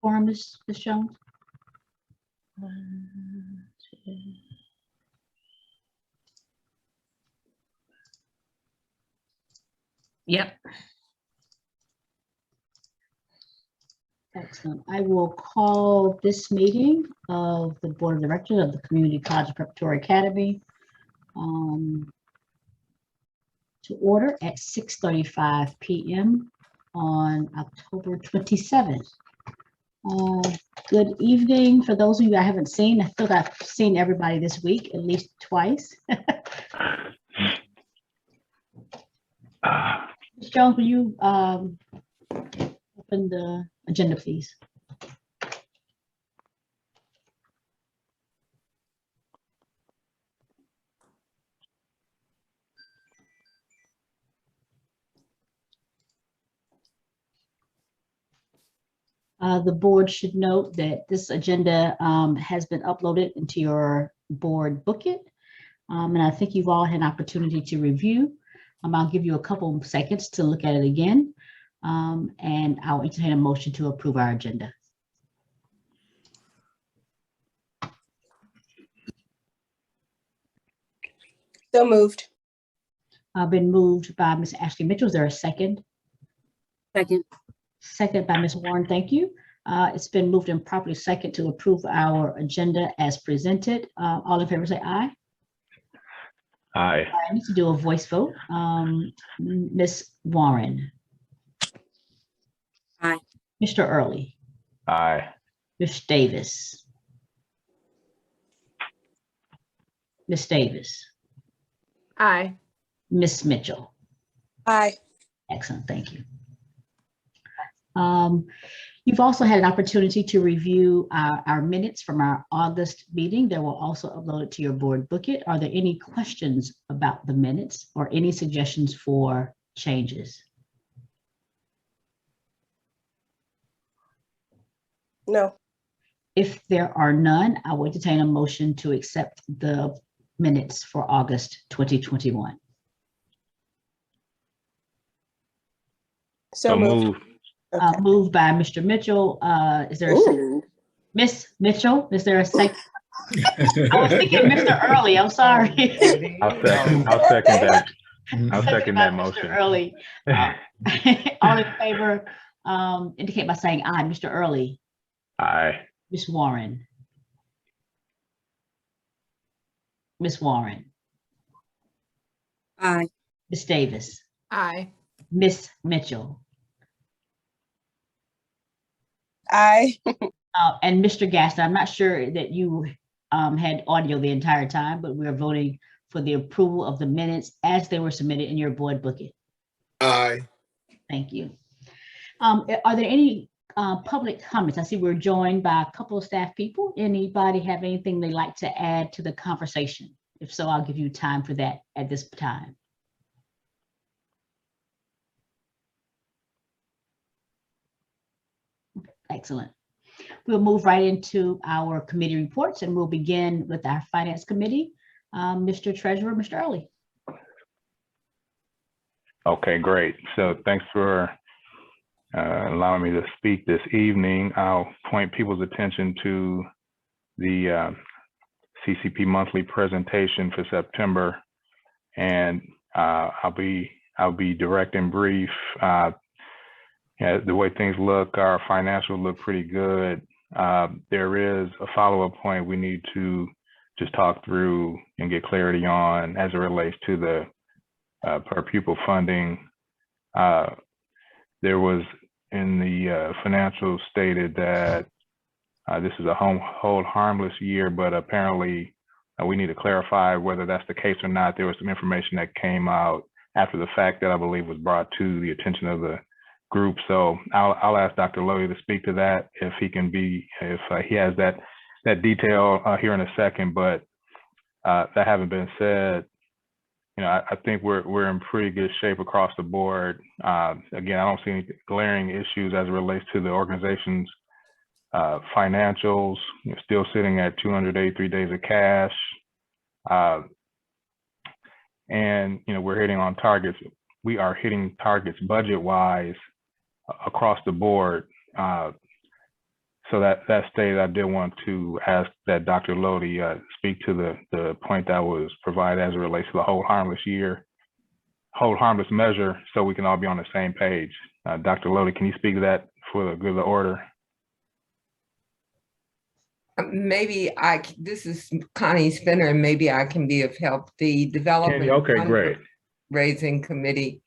quorum, Ms. Jones? Yep. Excellent. I will call this meeting of the Board of Directors of the Community College Preparatory Academy to order at 6:35 p.m. on October 27th. Good evening. For those of you I haven't seen, I thought I've seen everybody this week at least twice. Ms. Jones, will you open the agenda, please? The board should note that this agenda has been uploaded into your board booklet. And I think you've all had an opportunity to review. I'll give you a couple of seconds to look at it again. And I'll entertain a motion to approve our agenda. So moved. Been moved by Ms. Ashley Mitchell. Is there a second? Second. Second by Ms. Warren. Thank you. It's been moved and properly second to approve our agenda as presented. All in favor say aye. Aye. I need to do a voice vote. Ms. Warren. Aye. Mr. Early. Aye. Ms. Davis. Ms. Davis. Aye. Ms. Mitchell. Aye. Excellent, thank you. You've also had an opportunity to review our minutes from our August meeting. They will also upload it to your board booklet. Are there any questions about the minutes or any suggestions for changes? No. If there are none, I will entertain a motion to accept the minutes for August 2021. So moved. Moved. Okay. Moved by Mr. Mitchell. Is there a second? Ooh. Miss Mitchell, is there a second? I was thinking Mr. Early, I'm sorry. I'll second that. I'll second that By Mr. motion. Early. All in favor, indicate by saying aye. Mr. Early, Aye. Ms. Warren. Ms. Warren, Aye. Ms. Davis, Aye. Ms. Mitchell, Aye. and Mr. Gaston. I'm not sure that you had audio the entire time, but we are voting for the approval of the minutes as they were submitted in your board booklet. Aye. Thank you. Are there any public comments? I see we're joined by a couple of staff people. Anybody have anything they'd like to add to the conversation? If so, I'll give you time for that at this time. Okay, excellent. We'll move right into our committee reports and we'll begin with our Finance Committee. Mr. Treasurer, Mr. Early. Okay, great. So thanks for allowing me to speak this evening. I'll point people's attention to the CCP monthly presentation for September, and I'll be direct and brief. Yeah, the way things look, our financials look pretty good. There is a follow-up point we need to just talk through and get clarity on as it relates to the per pupil funding. There was in the financials stated that this is a hold harmless year, but apparently we need to clarify whether that's the case or not. There was some information that came out after the fact that I believe was brought to the attention of the group. So I'll ask Dr. Lowy to speak to that if he can be, if he has that detail here in a second. But that having been said, you know, I think we're in pretty good shape across the board. Again, I don't see any glaring issues as it relates to the organization's financials. You're still sitting at 283 days of cash, and you know, we're hitting on targets. We are hitting targets budget-wise across the board. So that stated, I did want to ask that Dr. Lodi speak to the point that was provided as it relates to the hold harmless measure, so we can all be on the same page. Dr. Lodi, can you speak to that for the good of the order? Maybe this is Connie Spinner, and maybe I can be of help. The Development Okay, great. Fundraising Committee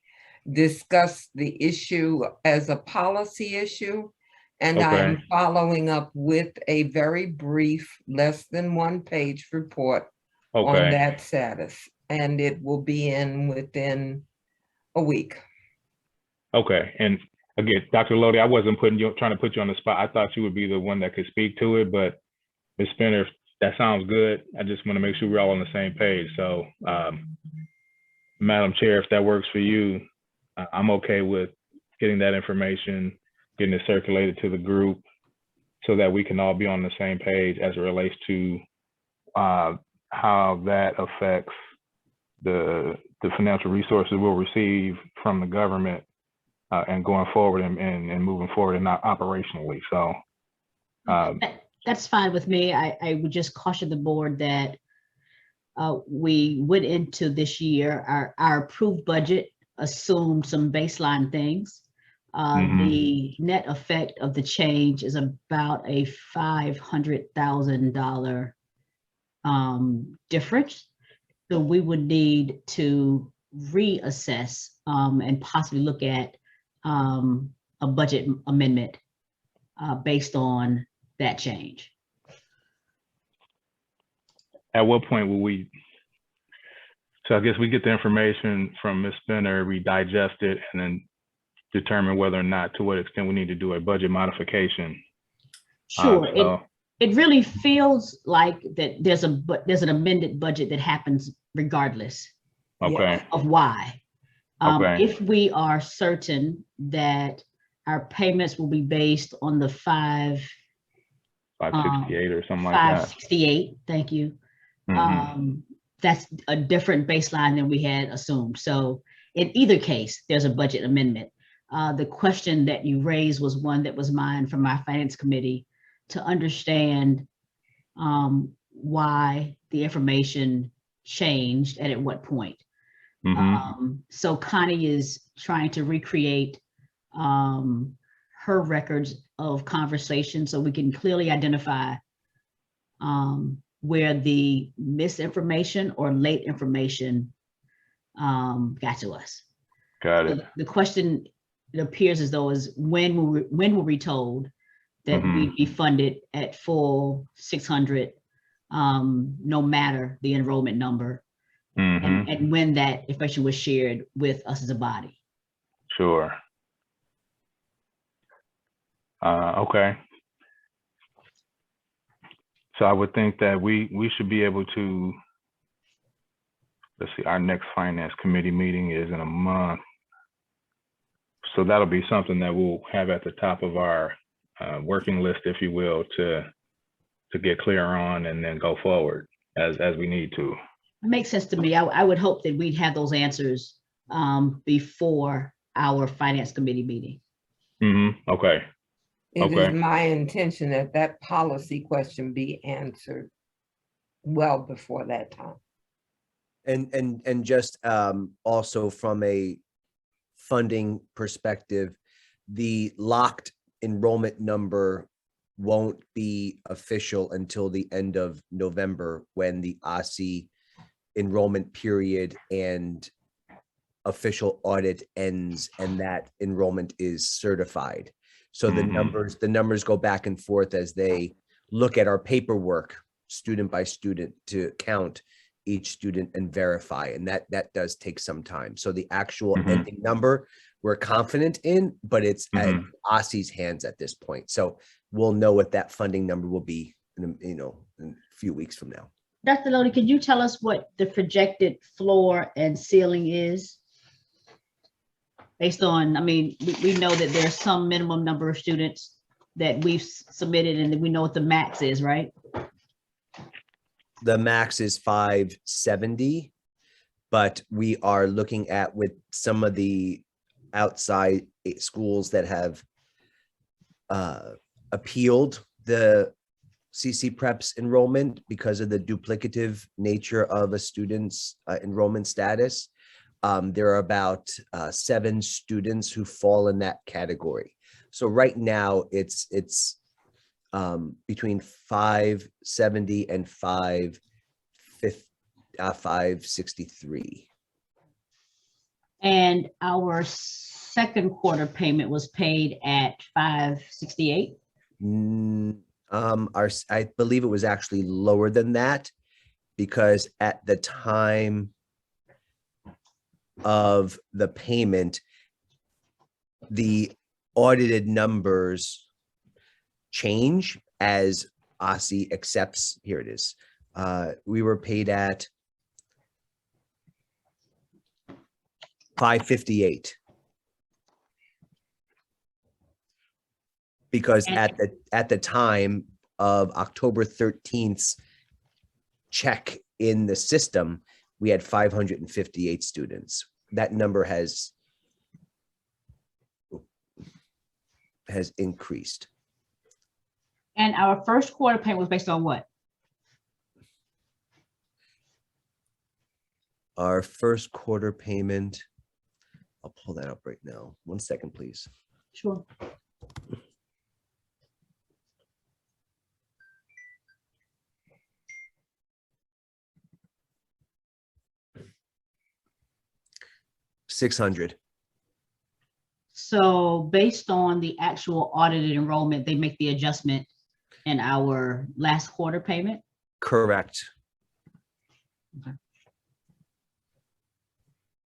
discussed the issue as a policy issue, and I am following up with a very brief, less than 1-page report on that status, and it will be in within a week. Okay, and again, Dr. Lodi, I wasn't trying to put you on the spot. I thought you would be the one that could speak to it, but Ms. Spinner, that sounds good. I just want to make sure we're all on the same page. So, Madam Chair, if that works for you, I'm okay with getting that information, getting it circulated to the group so that we can all be on the same page as it relates to how that affects the financial resources we'll receive from the government and going forward and moving forward and not operationally. So that's fine with me. I would just caution the board that we went into this year, our approved budget assumed some baseline things. The net effect of the change is about a $500,000 difference. So we would need to reassess and possibly look at a budget amendment based on that change. At what point will we? So I guess we get the information from Ms. Spinner, we digest it, and then determine whether or not, to what extent we need to do a budget modification. Sure. It really feels like that there's an amended budget that happens regardless of why. If we are certain that our payments will be based on the 568 or something like that. 568, thank you. That's a different baseline than we had assumed. So in either case, there's a budget amendment. The question that you raised was one that was mine from our finance committee to understand why the information changed and at what point. So Connie is trying to recreate her records of conversation so we can clearly identify where the misinformation or late information got to us. Got it. So the question, it appears as though, is when were we told that we'd be funded at full 600, no matter the enrollment number, and when that information was shared with us as a body. Sure. Okay. So I would think that we should be able to, let's see, our next finance committee meeting is in a month. So that'll be something that we'll have at the top of our working list, if you will, to get clear on and then go forward as we need to. It makes sense to me. I would hope that we'd have those answers before our finance committee meeting. Okay. It is my intention that that policy question be answered well before that time. And just also from a funding perspective, the locked enrollment number won't be official until the end of November, when the OSCE enrollment period and official audit ends and that enrollment is certified. So the numbers go back and forth as they look at our paperwork student by student to count each student and verify, and that does take some time. So the actual ending number we're confident in, but it's at OSCE's hands at this point. So we'll know what that funding number will be in a few weeks from now. Dr. Lodi, could you tell us what the projected floor and ceiling is? Based on, I mean, we know that there's some minimum number of students that we've submitted and we know what the max is, right? The max is 570, but we are looking at, with some of the outside schools that have appealed the CCPrep's enrollment because of the duplicative nature of a student's enrollment status. There are about 7 students who fall in that category. So right now it's between 570 and 563. And our second quarter payment was paid at 568. I believe it was actually lower than that, because at the time of the payment, the audited numbers change as OSSI accepts. Here it is. We were paid at 558. Because And- at the time of October 13th's check in the system, we had 558 students. That number has increased. And our first quarter payment was based on what? Our first quarter payment, I'll pull that up right now. 1 second, please. Sure. $600. So based on the actual audited enrollment, they make the adjustment in our last quarter payment? Correct.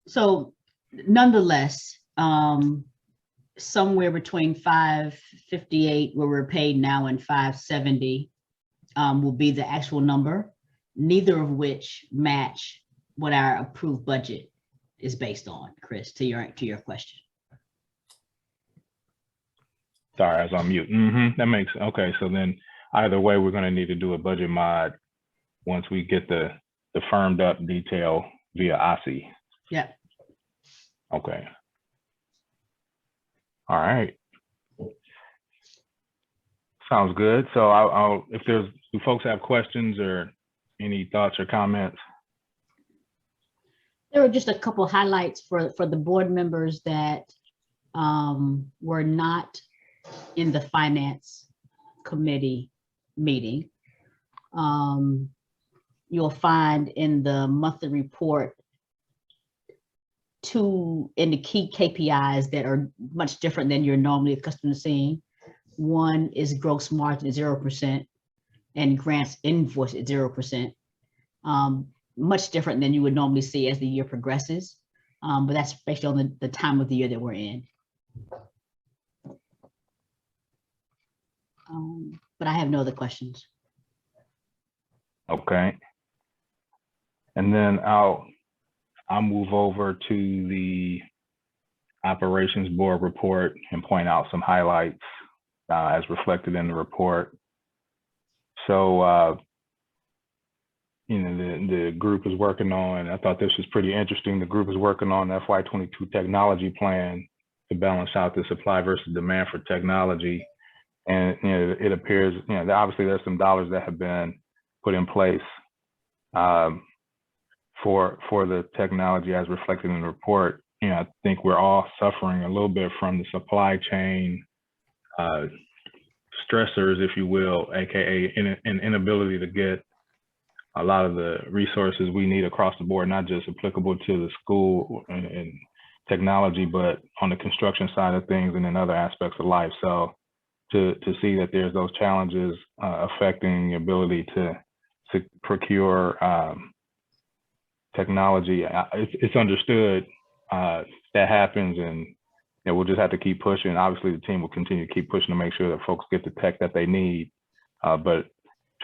So nonetheless, somewhere between 558, where we're paid now, and 570 will be the actual number, neither of which match what our approved budget is based on, Chris, to your question. Sorry, I was on mute. That makes, okay. So then either way, we're going to need to do a budget mod once we get the firmed up detail via OSSI. Yeah. Okay. All right. Sounds good. So I'll do folks have questions or any thoughts or comments? There were just a couple highlights for the board members that were not in the finance committee meeting. You'll find in the monthly report 2 in the key KPIs that are much different than you're normally accustomed to seeing. One is gross margin at 0% and grants invoice at 0%. Much different than you would normally see as the year progresses. But that's based on the time of the year that we're in. But I have no other questions. Okay. And then I'll move over to the operations board report and point out some highlights as reflected in the report. So, the group is working on, I thought this was pretty interesting. The group is working on the FY22 technology plan to balance out the supply versus demand for technology. And, it appears, obviously there's some dollars that have been put in place for the technology as reflected in the report. I think we're all suffering a little bit from the supply chain stressors, if you will, AKA an inability to get a lot of the resources we need across the board, not just applicable to the school and technology, but on the construction side of things and in other aspects of life. So to see that there's those challenges affecting the ability to procure technology, it's understood that happens, and we'll just have to keep pushing. Obviously, the team will continue to keep pushing to make sure that folks get the tech that they need. But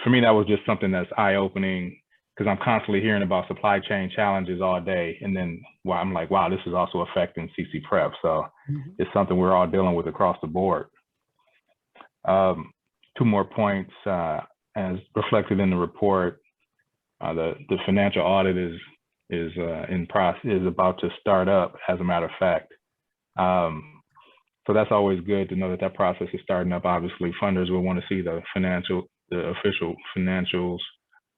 for me, that was just something that's eye-opening, because I'm constantly hearing about supply chain challenges all day. And then I'm like, wow, this is also affecting CCPrep. So it's something we're all dealing with across the board. 2 more points as reflected in the report. The financial audit is in process, is about to start up, as a matter of fact. So So that's always good to know that that process is starting up. Obviously, funders will want to see the official financials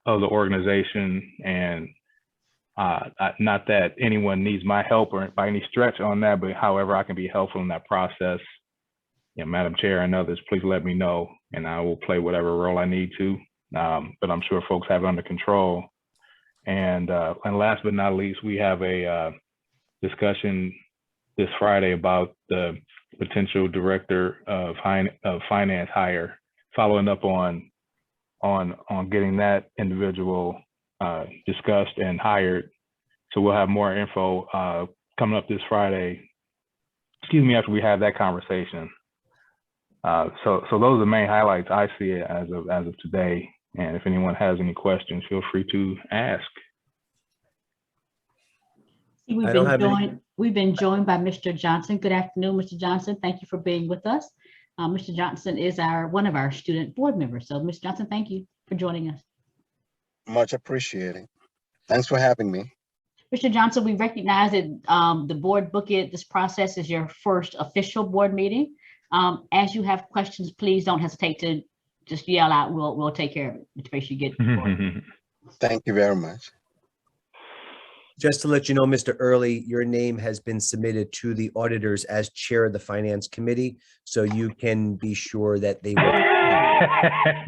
of the organization, and not that anyone needs my help or by any stretch on that, but however I can be helpful in that process, Madam Chair and others, please let me know, and I will play whatever role I need to. But I'm sure folks have it under control. And last but not least, we have a discussion this Friday about the potential director of finance hire, following up on getting that individual discussed and hired. So we'll have more info coming up this Friday, after we have that conversation. So those are the main highlights I see as of today. And if anyone has any questions, feel free to ask. We've been joined by Mr. Johnson. Good afternoon, Mr. Johnson. Thank you for being with us. Mr. Johnson is one of our student board members. So Mr. Johnson, thank you for joining us. Much appreciated. Thanks for having me. Mr. Johnson, we recognize that the board booklet, this process is your first official board meeting. As you have questions, please don't hesitate to just yell out. We'll take care of it. Make sure you get. Thank you very much. Just to let you know, Mr. Early, your name has been submitted to the auditors as chair of the finance committee, so you can be sure that they will.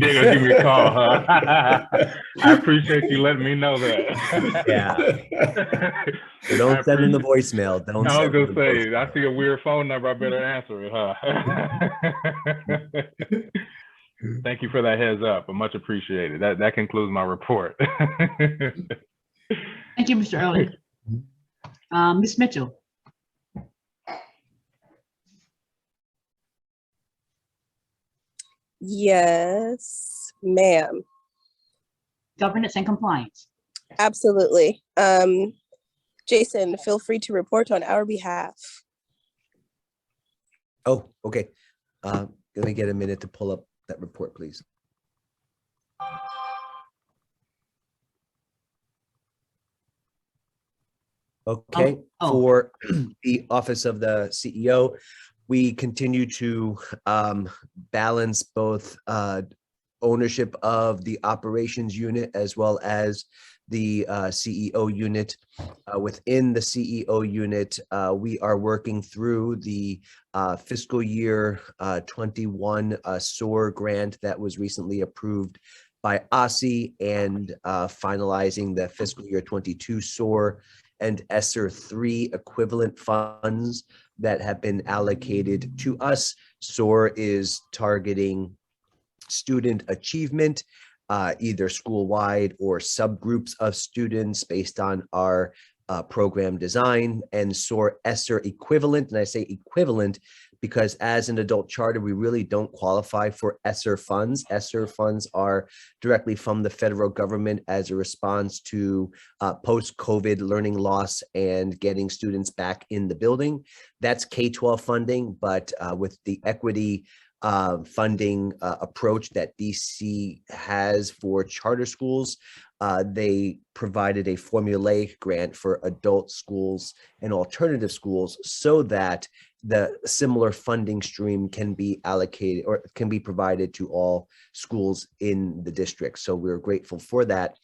They're gonna give me a call, huh? I appreciate you letting me know that. Yeah. So don't send them the voicemail. Don't. I was gonna say, I see a weird phone number. I better answer it, huh? Thank you for that heads up. Much appreciated. That concludes my report. Thank you, Mr. Early. Ms. Mitchell. Yes, ma'am. Governance and compliance. Absolutely. Jason, feel free to report on our behalf. Oh, okay. Let me get a minute to pull up that report, please. Okay, for the Office of the CEO, we continue to balance both ownership of the operations unit as well as the CEO unit. Within the CEO unit, we are working through the fiscal year 21 SOAR grant that was recently approved by OSSI, and finalizing the fiscal year 22 SOAR and ESSER 3 equivalent funds that have been allocated to us. SOAR is targeting student achievement, either school-wide or subgroups of students based on our program design, and SOAR ESSER equivalent. And I say equivalent because as an adult charter, we really don't qualify for ESSER funds. ESSER funds are directly from the federal government as a response to post-COVID learning loss and getting students back in the building. That's K-12 funding, but with the equity funding approach that DC has for charter schools, they provided a formulaic grant for adult schools and alternative schools so that the similar funding stream can be allocated or can be provided to all schools in the district. So we're grateful for that.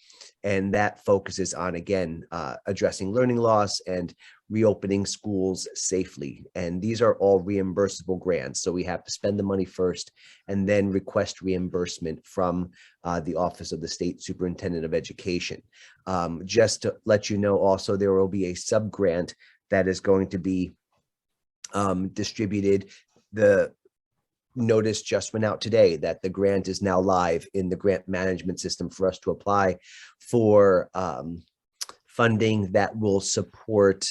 And that focuses on, again, addressing learning loss and reopening schools safely. And these are all reimbursable grants. So we have to spend the money first and then request reimbursement from the Office of the State Superintendent of Education. Just to let you know, also, there will be a sub-grant that is going to be distributed. The notice just went out today that the grant is now live in the grant management system for us to apply for funding that will support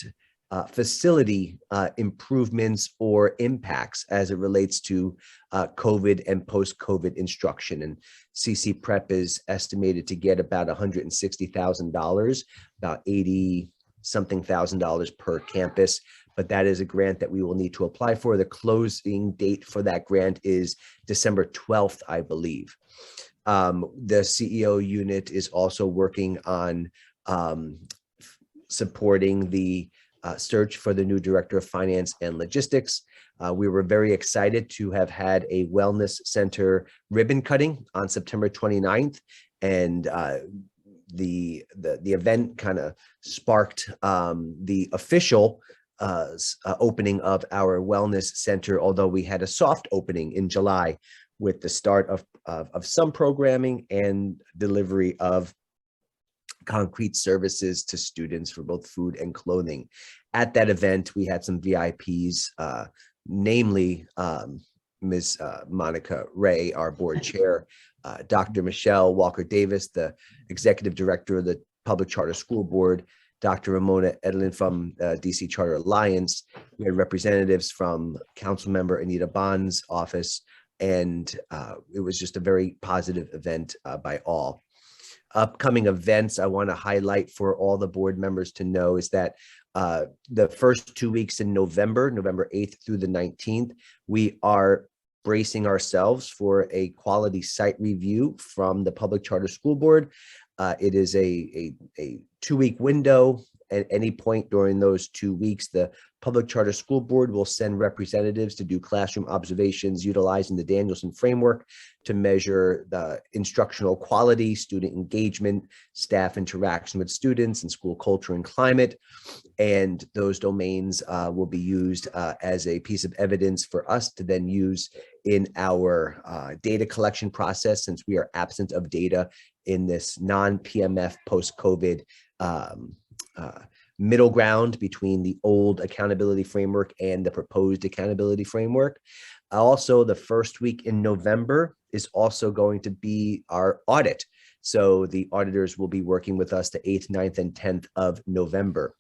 facility improvements or impacts as it relates to COVID and post-COVID instruction. And CCPrep is estimated to get about $160,000, about $80-something thousand per campus. But that is a grant that we will need to apply for. The closing date for that grant is December 12th, I believe. The CEO unit is also working on supporting the search for the new director of finance and logistics. We were very excited to have had a wellness center ribbon cutting on September 29th, and the event kind of sparked the official opening of our wellness center, although we had a soft opening in July with the start of some programming and delivery of concrete services to students for both food and clothing. At that event, we had some VIPs, namely Ms. Monica Ray, our board chair, Dr. Michelle Walker-Davis, the executive director of the Public Charter School Board, Dr. Ramona Edlin from DC Charter Alliance. We had representatives from Councilmember Anita Bond's office, and it was just a very positive event by all. Upcoming events I want to highlight for all the board members to know is that the first 2 weeks in November 8th through the 19th, we are bracing ourselves for a quality site review from the Public Charter School Board. It is a 2-week window. At any point during those 2 weeks, the Public Charter School Board will send representatives to do classroom observations utilizing the Danielson framework to measure the instructional quality, student engagement, staff interaction with students, and school culture and climate. And those domains will be used as a piece of evidence for us to then use in our data collection process, since we are absent of data in this non-PMF post-COVID middle ground between the old accountability framework and the proposed accountability framework. Also, the first week in November is also going to be our audit. So the auditors will be working with us the 8th, 9th, and 10th of November.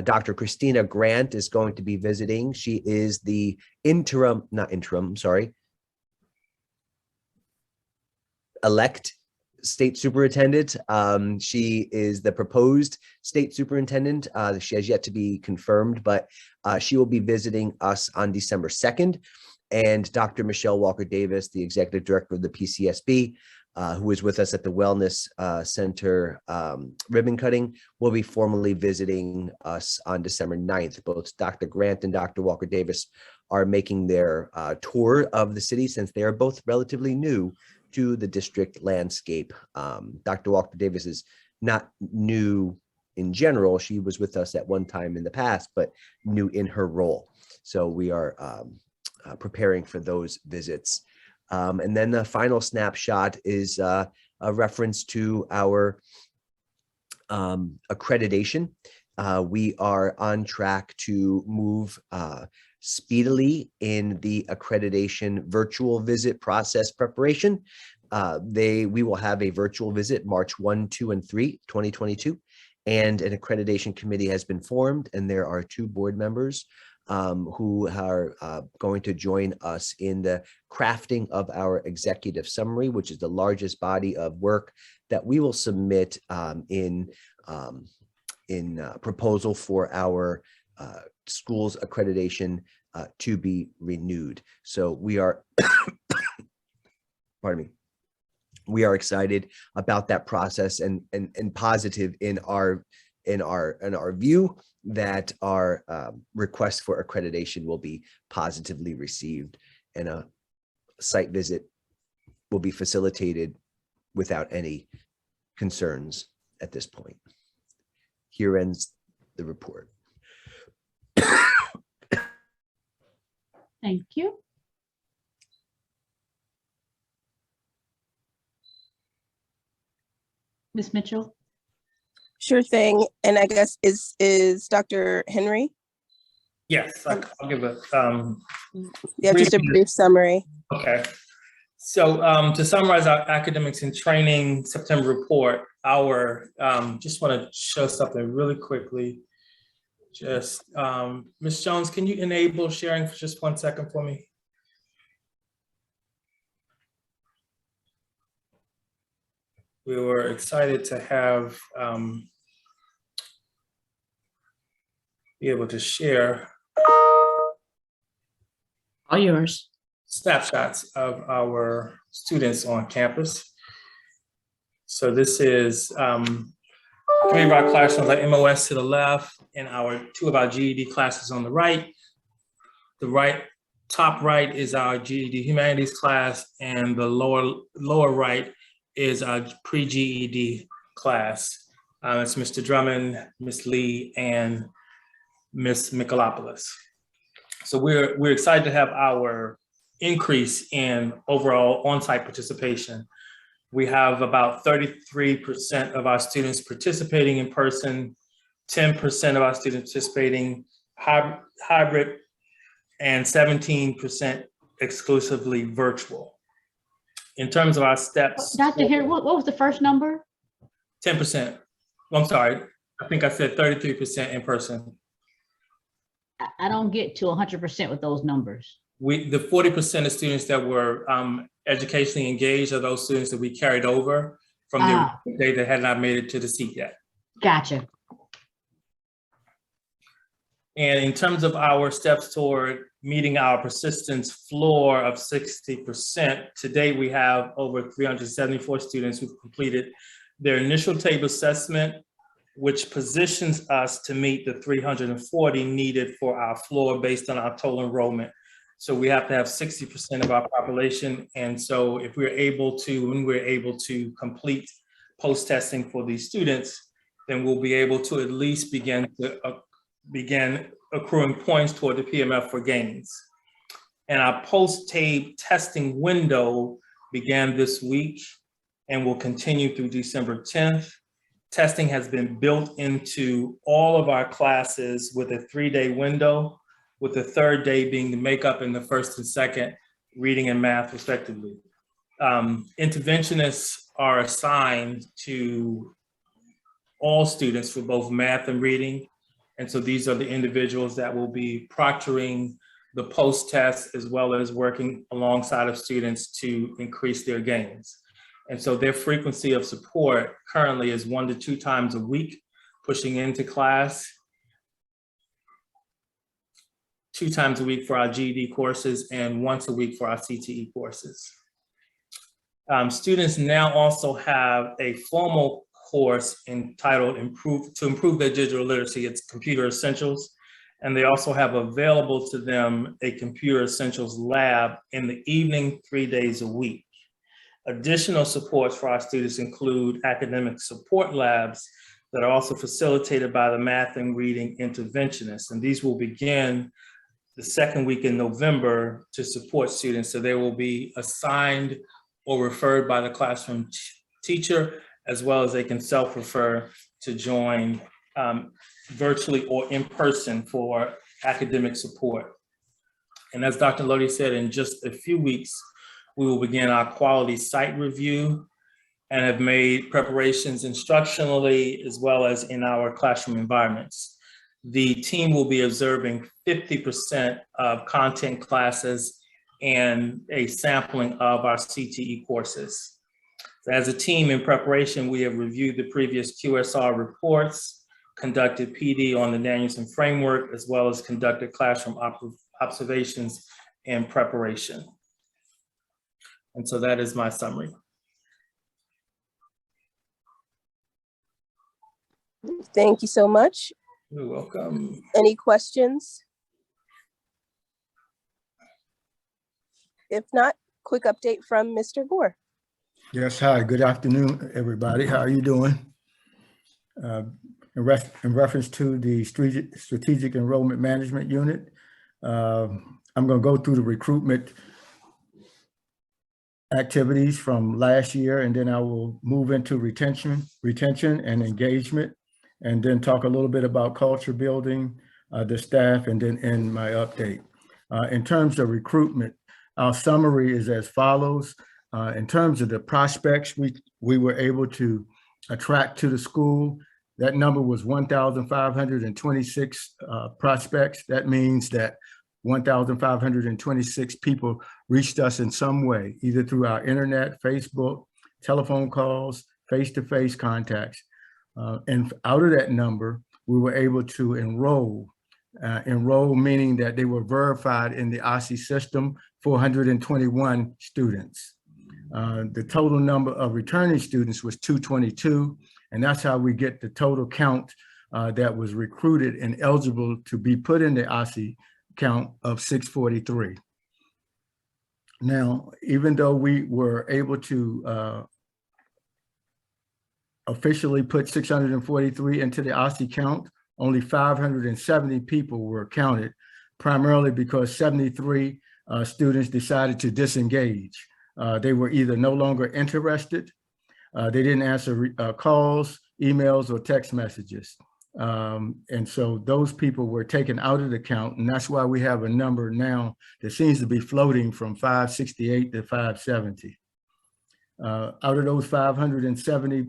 Dr. Christina Grant is going to be visiting. She is the elect state superintendent. She is the proposed state superintendent. She has yet to be confirmed, but she will be visiting us on December 2nd. And Dr. Michelle Walker-Davis, the executive director of the PCSB, who is with us at the Wellness Center ribbon cutting, will be formally visiting us on December 9th. Both Dr. Grant and Dr. Walker-Davis are making their tour of the city, since they are both relatively new to the district landscape. Dr. Walker-Davis is not new in general. She was with us at one time in the past, but new in her role. So we are preparing for those visits. And then the final snapshot is a reference to our accreditation. We are on track to move speedily in the accreditation virtual visit process preparation. We will have a virtual visit March 1, 2, and 3, 2022. And an accreditation committee has been formed, and there are 2 board members who are going to join us in the crafting of our executive summary, which is the largest body of work that we will submit in proposal for our schools accreditation to be renewed. So we are, pardon me, we are excited about that process and positive in our view that our request for accreditation will be positively received, and a site visit will be facilitated without any concerns at this point. Here ends the report. Thank you. Ms. Mitchell? Sure thing. And I guess is Dr. Henry? Yes, I'll give a Yeah, just a brief summary. okay. So to summarize our academics and training September report, our just want to show something really quickly. Just Ms. Jones, can you enable sharing for just 1 second for me? We were excited to have be able to share All yours. snapshots of our students on campus. So this is three of our classrooms, like MOS to the left, and 2 of our GED classes on the right. The right top right is our GED Humanities class, and the lower right is our pre-GED class. It's Mr. Drummond, Ms. Lee, and Ms. Michaelopoulos. So we're excited to have our increase in overall on-site participation. We have about 33% of our students participating in person, 10% of our students participating hybrid, and 17% exclusively virtual. In terms of our steps. Dr. Harry, what was the first number? 10%. I'm sorry, I think I said 33% in person. I don't get to 100% with those numbers. The 40% of students that were educationally engaged are those students that we carried over from the day that had not made it to the seat yet. Gotcha. And in terms of our steps toward meeting our persistence floor of 60%, today we have over 374 students who've completed their initial table assessment, which positions us to meet the 340 needed for our floor based on our total enrollment. So we have to have 60% of our population. And so if we're able to, when we're able to complete post-testing for these students, then we'll be able to at least begin accruing points toward the PMF for gains. And our post-tape testing window began this week and will continue through December 10th. Testing has been built into all of our classes with a 3-day window, with the third day being the makeup and the first and second reading and math respectively. Interventionists are assigned to all students for both math and reading. And so these are the individuals that will be proctoring the post-test as well as working alongside of students to increase their gains. And so their frequency of support currently is 1 to 2 times a week, pushing into class, 2 times a week for our GED courses and once a week for our CTE courses. Students now also have a formal course entitled To Improve Their Digital Literacy. It's Computer Essentials. And they also have available to them a Computer Essentials lab in the evening 3 days a week. Additional supports for our students include academic support labs that are also facilitated by the math and reading interventionists. And these will begin the second week in November to support students. So they will be assigned or referred by the classroom teacher, as well as they can self-refer to join virtually or in person for academic support. And as Dr. Lodi said, in just a few weeks, we will begin our quality site review and have made preparations instructionally as well as in our classroom environments. The team will be observing 50% of content classes and a sampling of our CTE courses. So as a team in preparation, we have reviewed the previous QSR reports, conducted PD on the Danielson framework, as well as conducted classroom observations in preparation. And so that is my summary. Thank you so much. You're welcome. Any questions? If not, quick update from Mr. Gore. Yes, hi, good afternoon, everybody. How are you doing? In reference to the Strategic Enrollment Management Unit, I'm going to go through the recruitment activities from last year, and then I will move into retention and engagement, and then talk a little bit about culture building, the staff, and then end my update. In terms of recruitment, our summary is as follows. In terms of the prospects we were able to attract to the school, that number was 1,526 prospects. That means that 1,526 people reached us in some way, either through our internet, Facebook, telephone calls, face-to-face contacts. And out of that number, we were able to enroll meaning that they were verified in the OSSE system, 421 students. The total number of returning students was 222, and that's how we get the total count that was recruited and eligible to be put in the OSSE count of 643. Now, even though we were able to officially put 643 into the OSCE count, only 570 people were counted, primarily because 73 students decided to disengage. They were either no longer interested, they didn't answer calls, emails, or text messages. And so those people were taken out of the count, and that's why we have a number now that seems to be floating from 568 to 570. Out of those 570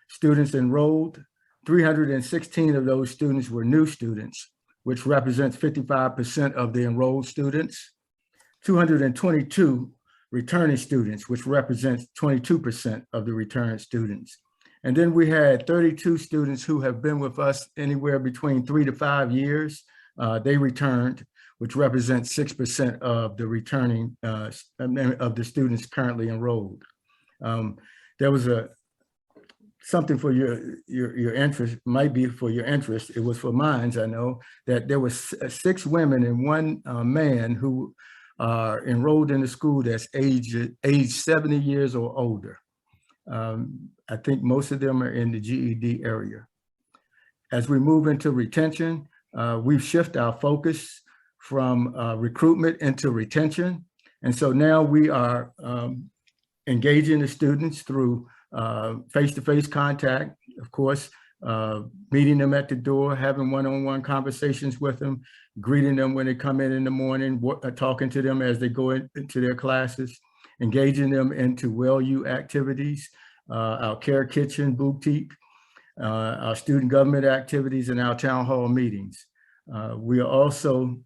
students enrolled, 316 of those students were new students, which represents 55% of the enrolled students. 222 returning students, which represents 22% of the returned students. And then we had 32 students who have been with us anywhere between 3 to 5 years. They returned, which represents 6% of the returning of the students currently enrolled. There was something for your interest, might be for your interest. It was for mine, I know, that there was 6 women and 1 man who are enrolled in the school that's age 70 years or older. I think most of them are in the GED area. As we move into retention, we've shifted our focus from recruitment into retention. And so now we are engaging the students through face-to-face contact, of course, meeting them at the door, having one-on-one conversations with them, greeting them when they come in the morning, talking to them as they go into their classes, engaging them into WellU activities, our care kitchen boutique, our student government activities, and our town hall meetings. We are also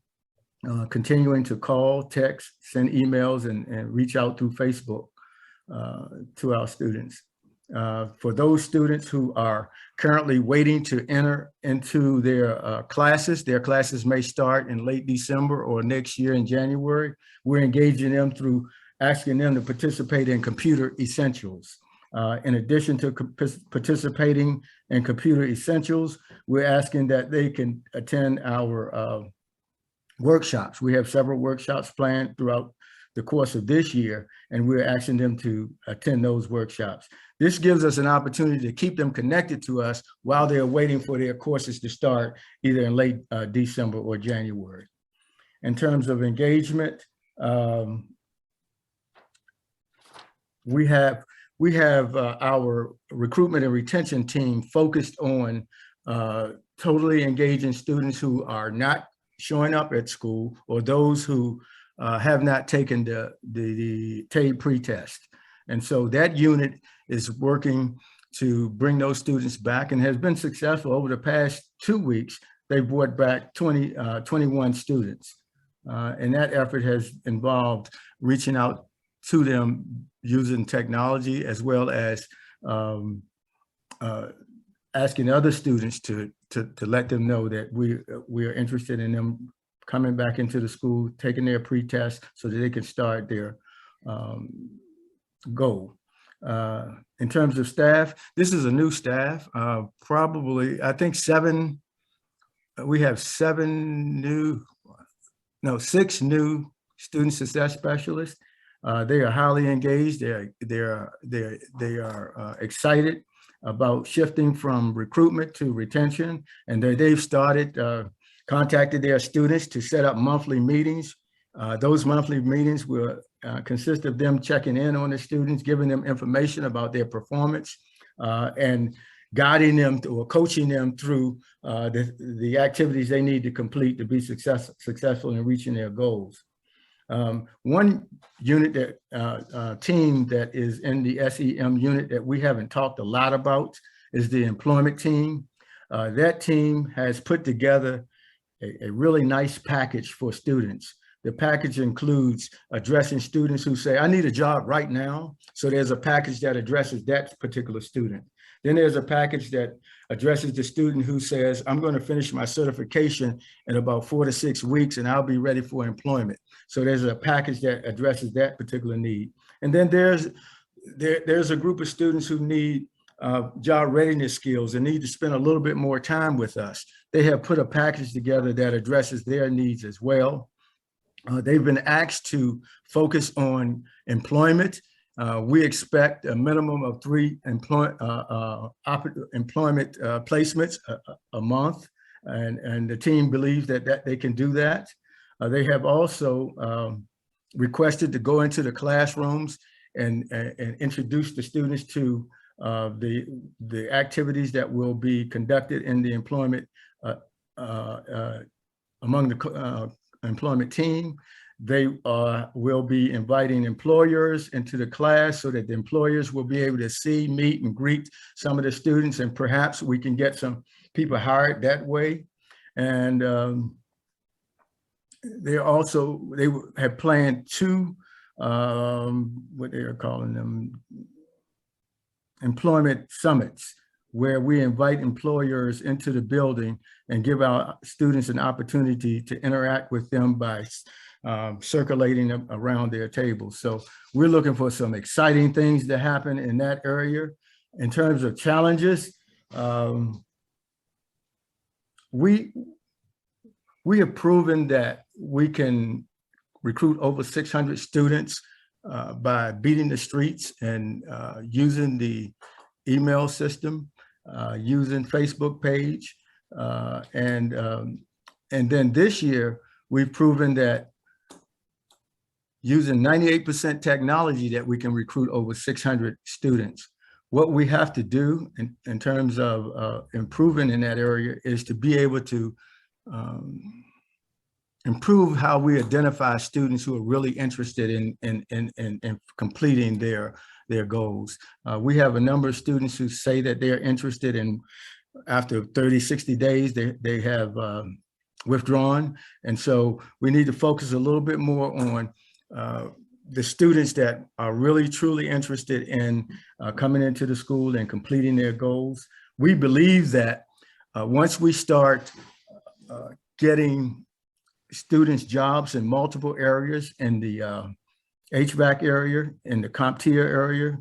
continuing to call, text, send emails, and reach out through Facebook to our students. For those students who are currently waiting to enter into their classes may start in late December or next year in January. We're engaging them through asking them to participate in Computer Essentials. In addition to participating in Computer Essentials, we're asking that they can attend our workshops. We have several workshops planned throughout the course of this year, and we're asking them to attend those workshops. This gives us an opportunity to keep them connected to us while they're waiting for their courses to start either in late December or January. In terms of engagement, we have our recruitment and retention team focused on totally engaging students who are not showing up at school or those who have not taken the TABE pretest. And so that unit is working to bring those students back and has been successful. Over the past 2 weeks, they brought back 21 students. And that effort has involved reaching out to them using technology, as well as asking other students to let them know that we are interested in them coming back into the school, taking their pretest so that they can start their goal. In terms of staff, this is a new staff, probably, I think we have 6 new student success specialists. They are highly engaged. They are excited about shifting from recruitment to retention, and they've started contacted their students to set up monthly meetings. Those monthly meetings will consist of them checking in on the students, giving them information about their performance, and guiding them or coaching them through the activities they need to complete to be successful in reaching their goals. One unit team that is in the SEM unit that we haven't talked a lot about is the employment team. That team has put together a really nice package for students. The package includes addressing students who say, I need a job right now. So there's a package that addresses that particular student. Then there's a package that addresses the student who says, I'm going to finish my certification in about 4 to 6 weeks and I'll be ready for employment. So there's a package that addresses that particular need. And then there's a group of students who need job readiness skills and need to spend a little bit more time with us. They have put a package together that addresses their needs as well. They've been asked to focus on employment. We expect a minimum of 3 employment placements a month, and the team believes that they can do that. They have also requested to go into the classrooms and introduce the students to the activities that will be conducted in the employment among the employment team. They will be inviting employers into the class so that the employers will be able to see, meet, and greet some of the students, and perhaps we can get some people hired that way. And they have planned 2, what they are calling them, employment summits, where we invite employers into the building and give our students an opportunity to interact with them by circulating them around their tables. So we're looking for some exciting things to happen in that area. In terms of challenges, we have proven that we can recruit over 600 students by beating the streets and using the email system, using Facebook page. And then this year, we've proven that using 98% technology that we can recruit over 600 students. What we have to do in terms of improving in that area is to be able to improve how we identify students who are really interested in completing their goals. We have a number of students who say that they're interested in, after 30, 60 days, they have withdrawn. And so we need to focus a little bit more on the students that are really truly interested in coming into the school and completing their goals. We believe that once we start getting students jobs in multiple areas, in the HVAC area, in the CompTIA area,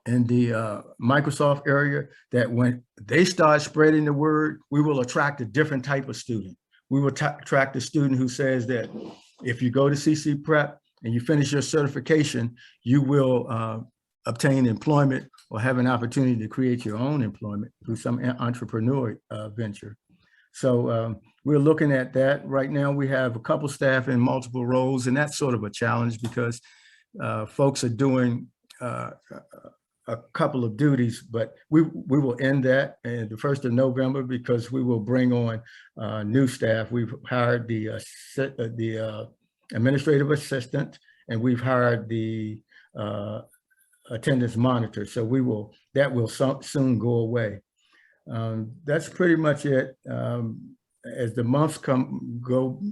in the Microsoft area, that when they start spreading the word, we will attract a different type of student. We will attract a student who says that if you go to CCPrep and you finish your certification, you will obtain employment or have an opportunity to create your own employment through some entrepreneur venture. So we're looking at that. Right now, we have a couple staff in multiple roles, and that's sort of a challenge because folks are doing a couple of duties, but we will end that in the 1st of November because we will bring on new staff. We've hired the administrative assistant, and we've hired the attendance monitor. So that will soon go away. That's pretty much it. As the months go,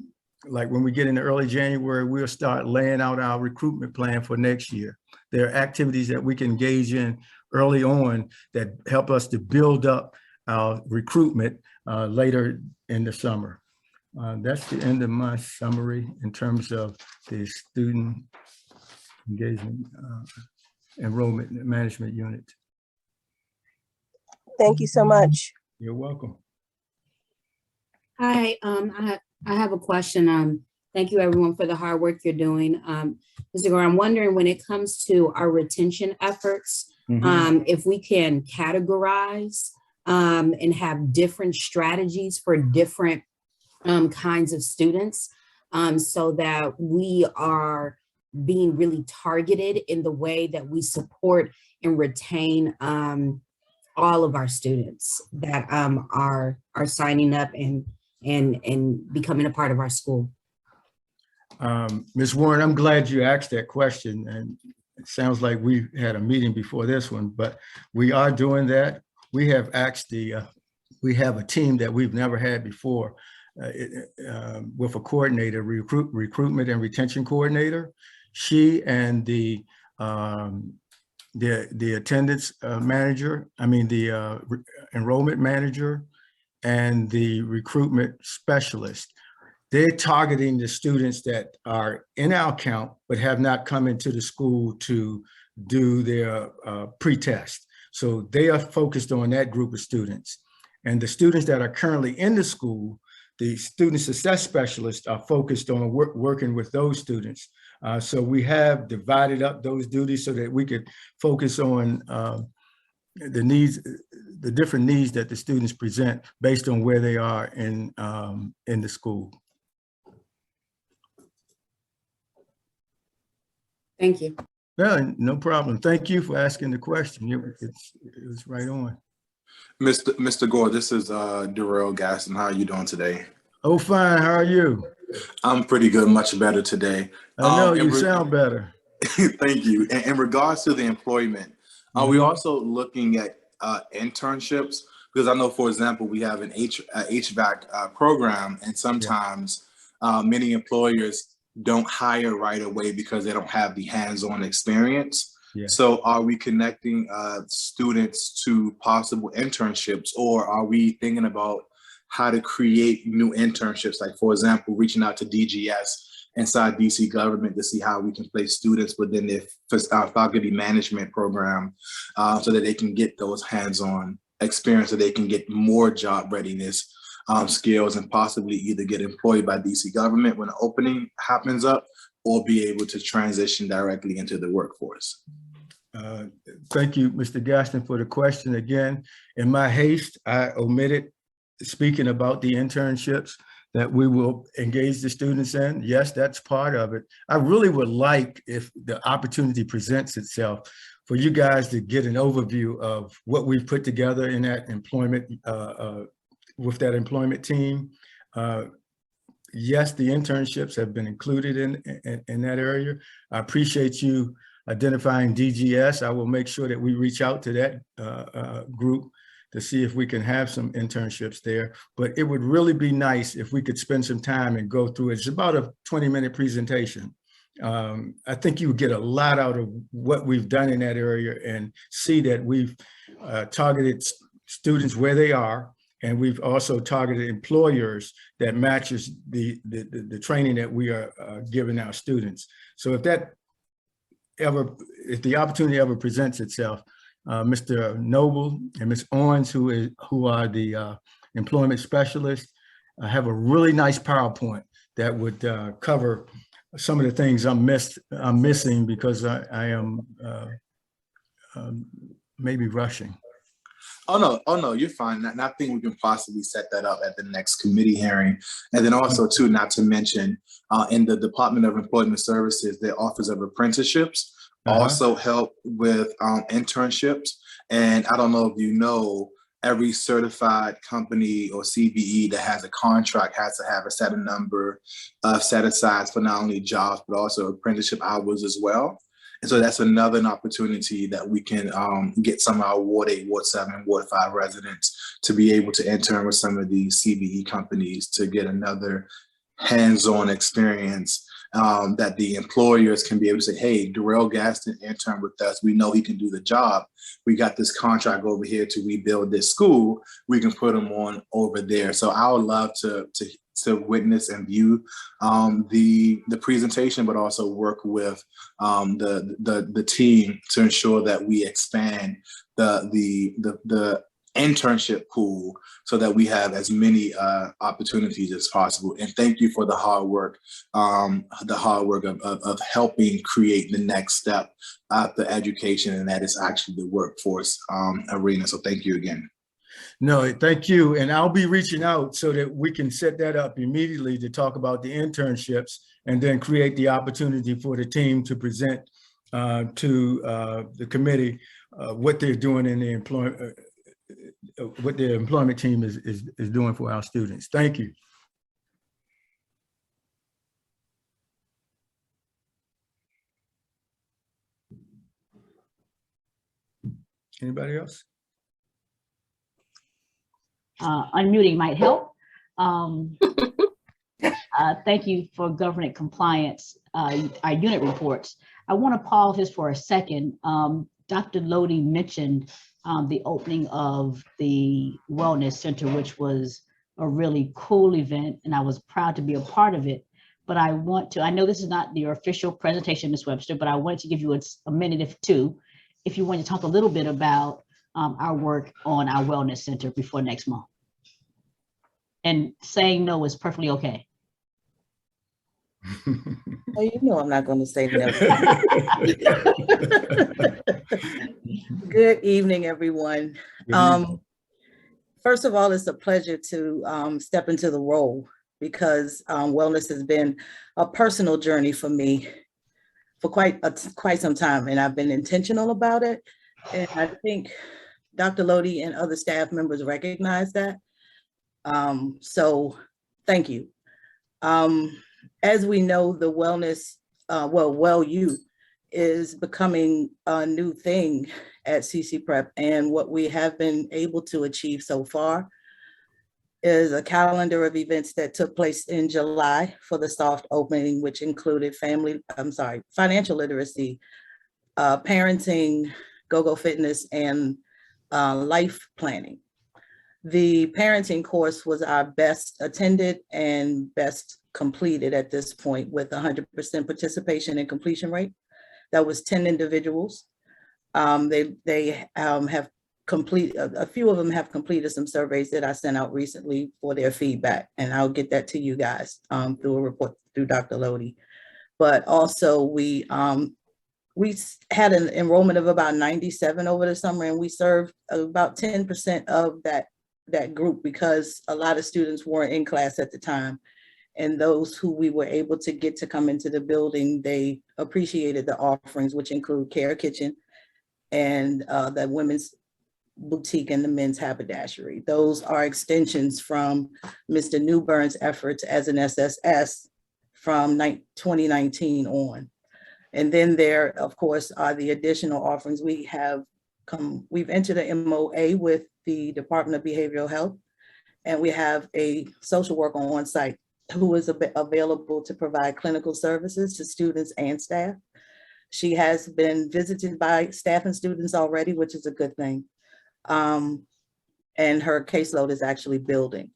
like when we get into early January, we'll start laying out our recruitment plan for next year. There are activities that we can engage in early on that help us to build up our recruitment later in the summer. That's the end of my summary in terms of the student engagement enrollment management unit. Thank you so much. You're welcome. Hi, I have a question. Thank you everyone for the hard work you're doing. Mr. Gore, I'm wondering when it comes to our retention efforts, if we can categorize and have different strategies for different kinds of students so that we are being really targeted in the way that we support and retain all of our students that are signing up and becoming a part of our school. Ms. Warren, I'm glad you asked that question, and it sounds like we had a meeting before this one, but we are doing that. We have asked we have a team that we've never had before with a coordinator, recruitment and retention coordinator. She and the attendance manager, the enrollment manager, and the recruitment specialist. They're targeting the students that are in our count, but have not come into the school to do their pre-test. So they are focused on that group of students. And the students that are currently in the school, the student success specialists are focused on working with those students. So we have divided up those duties so that we could focus on the needs, the different needs that the students present based on where they are in the school. Thank you. Yeah, no problem. Thank you for asking the question. It was right on. Mr. Gore, this is Darrell Gaston. How are you doing today? Oh, fine. How are you? I'm pretty good, much better today. I know you sound better. Thank you. In regards to the employment, are we also looking at internships? Because I know, for example, we have an HVAC program, and sometimes many employers don't hire right away because they don't have the hands-on experience. Yeah. So are we connecting students to possible internships, or are we thinking about how to create new internships? Like, for example, reaching out to DGS inside DC government to see how we can place students within their faculty management program so that they can get those hands-on experience, so they can get more job readiness skills and possibly either get employed by DC government when an opening happens up, or be able to transition directly into the workforce. Thank you, Mr. Gaston, for the question. Again, in my haste, I omitted speaking about the internships that we will engage the students in. Yes, that's part of it. I really would like, if the opportunity presents itself, for you guys to get an overview of what we've put together in that employment, with that employment team. Yes, the internships have been included in that area. I appreciate you identifying DGS. I will make sure that we reach out to that group to see if we can have some internships there. But it would really be nice if we could spend some time and go through it. It's about a 20-minute presentation. I think you would get a lot out of what we've done in that area and see that we've targeted students where they are. And we've also targeted employers that matches the training that we are giving our students. So if the opportunity ever presents itself, Mr. Noble and Ms. Owens, who are the employment specialists, have a really nice PowerPoint that would cover some of the things I'm missing because I am maybe rushing. Oh no, you're fine. I think we can possibly set that up at the next committee hearing. And then also too, not to mention, in the Department of Employment Services, their Office of Apprenticeships also help with internships. And I don't know if you know, every certified company or CBE that has a contract has to have a certain number of set aside for not only jobs, but also apprenticeship hours as well. And so that's another opportunity that we can get some of our Ward 8, Ward 7, Ward 5 residents to be able to intern with some of these CBE companies to get another hands-on experience that the employers can be able to say, hey, Darrell Gaston interned with us. We know he can do the job. We got this contract over here to rebuild this school. We can put him on over there. So I would love to witness and view the presentation, but also work with the team to ensure that we expand the internship pool so that we have as many opportunities as possible. And thank you for the hard work of helping create the next step after education, and that is actually the workforce arena. So thank you again. No, thank you. And I'll be reaching out so that we can set that up immediately to talk about the internships and then create the opportunity for the team to present to the committee what they're doing in the employment, what the employment team is doing for our students. Thank you. Anybody else? Unmuting might help. Thank you for government compliance, our unit reports. I want to pause this for a second. Dr. Lodi mentioned the opening of the Wellness Center, which was a really cool event, and I was proud to be a part of it. But I know this is not your official presentation, Ms. Webster, but I wanted to give you a minute or two if you want to talk a little bit about our work on our Wellness Center before next month. and saying no is perfectly okay. Oh, you know I'm not going to say no. Good evening, everyone. First of all, it's a pleasure to step into the role because wellness has been a personal journey for me for quite some time, and I've been intentional about it. And I think Dr. Lodi and other staff members recognize that. So thank you. As we know, the wellness, WellU is becoming a new thing at CCPrep, and what we have been able to achieve so far is a calendar of events that took place in July for the soft opening, which included financial literacy, parenting, go-go fitness, and life planning. The parenting course was our best attended and best completed at this point with 100% participation and completion rate. That was 10 individuals. They have a few of them have completed some surveys that I sent out recently for their feedback, and I'll get that to you guys through a report through Dr. Lodi. But also we had an enrollment of about 97 over the summer, and we served about 10% of that group because a lot of students weren't in class at the time. And those who we were able to get to come into the building, they appreciated the offerings, which include Care Kitchen and the women's boutique and the men's haberdashery. Those are extensions from Mr. Newburn's efforts as an SSS from 2019 on. And then there, of course, are the additional offerings. We've entered an MOA with the Department of Behavioral Health, and we have a social worker on site who is available to provide clinical services to students and staff. She has been visited by staff and students already, which is a good thing. And her caseload is actually building.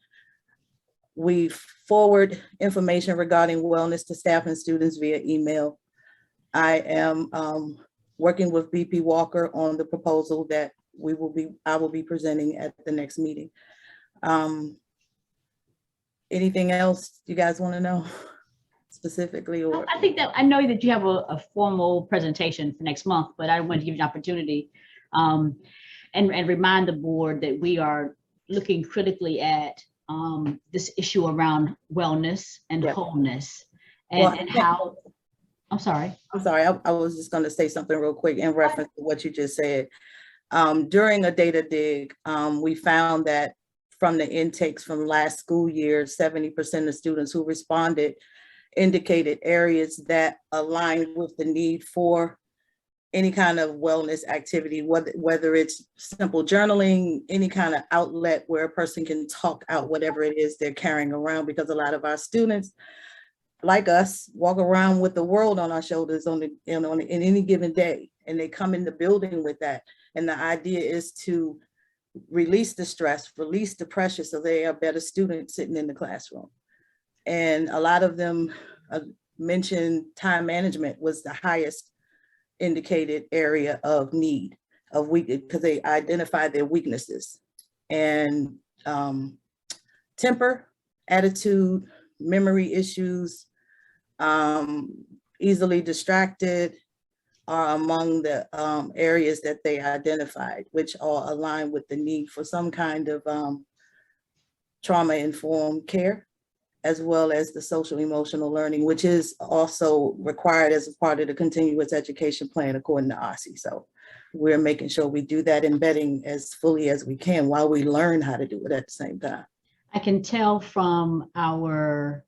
We forward information regarding wellness to staff and students via email. I am working with BP Walker on the proposal that I will be presenting at the next meeting. Anything else you guys want to know specifically? Or I think that I know that you have a formal presentation for next month, but I want to give you an opportunity and remind the board that we are looking critically at this issue around wellness and wholeness and how. I'm sorry. I was just going to say something real quick in reference to what you just said. During a data dig, we found that from the intakes from last school year, 70% of students who responded indicated areas that align with the need for any kind of wellness activity, whether it's simple journaling, any kind of outlet where a person can talk out whatever it is they're carrying around, because a lot of our students, like us, walk around with the world on our shoulders in any given day, and they come in the building with that. And the idea is to release the stress, release the pressure, so they are better students sitting in the classroom. And a lot of them mentioned time management was the highest indicated area of need, because they identified their weaknesses. And temper, attitude, memory issues, easily distracted are among the areas that they identified, which all align with the need for some kind of trauma-informed care, as well as the social emotional learning, which is also required as a part of the continuous education plan according to OSSE. So we're making sure we do that embedding as fully as we can while we learn how to do it at the same time. I can tell from our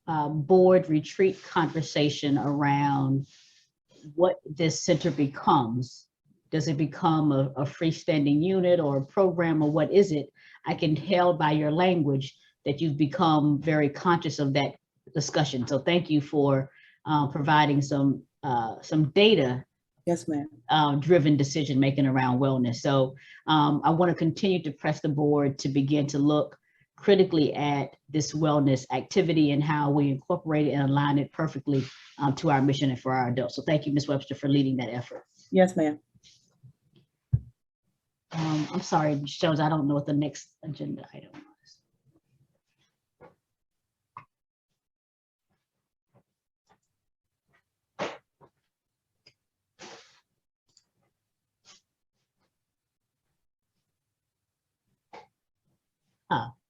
board retreat conversation around what this center becomes. Does it become a freestanding unit or a program, or what is it? I can tell by your language that you've become very conscious of that discussion. So thank you for providing some data. Yes, ma'am. Driven decision making around wellness. So I want to continue to press the board to begin to look critically at this wellness activity and how we incorporate it and align it perfectly to our mission and for our adults. So thank you, Ms. Webster, for leading that effort. Yes, ma'am. I'm sorry, Ms. Jones, I don't know what the next agenda item was.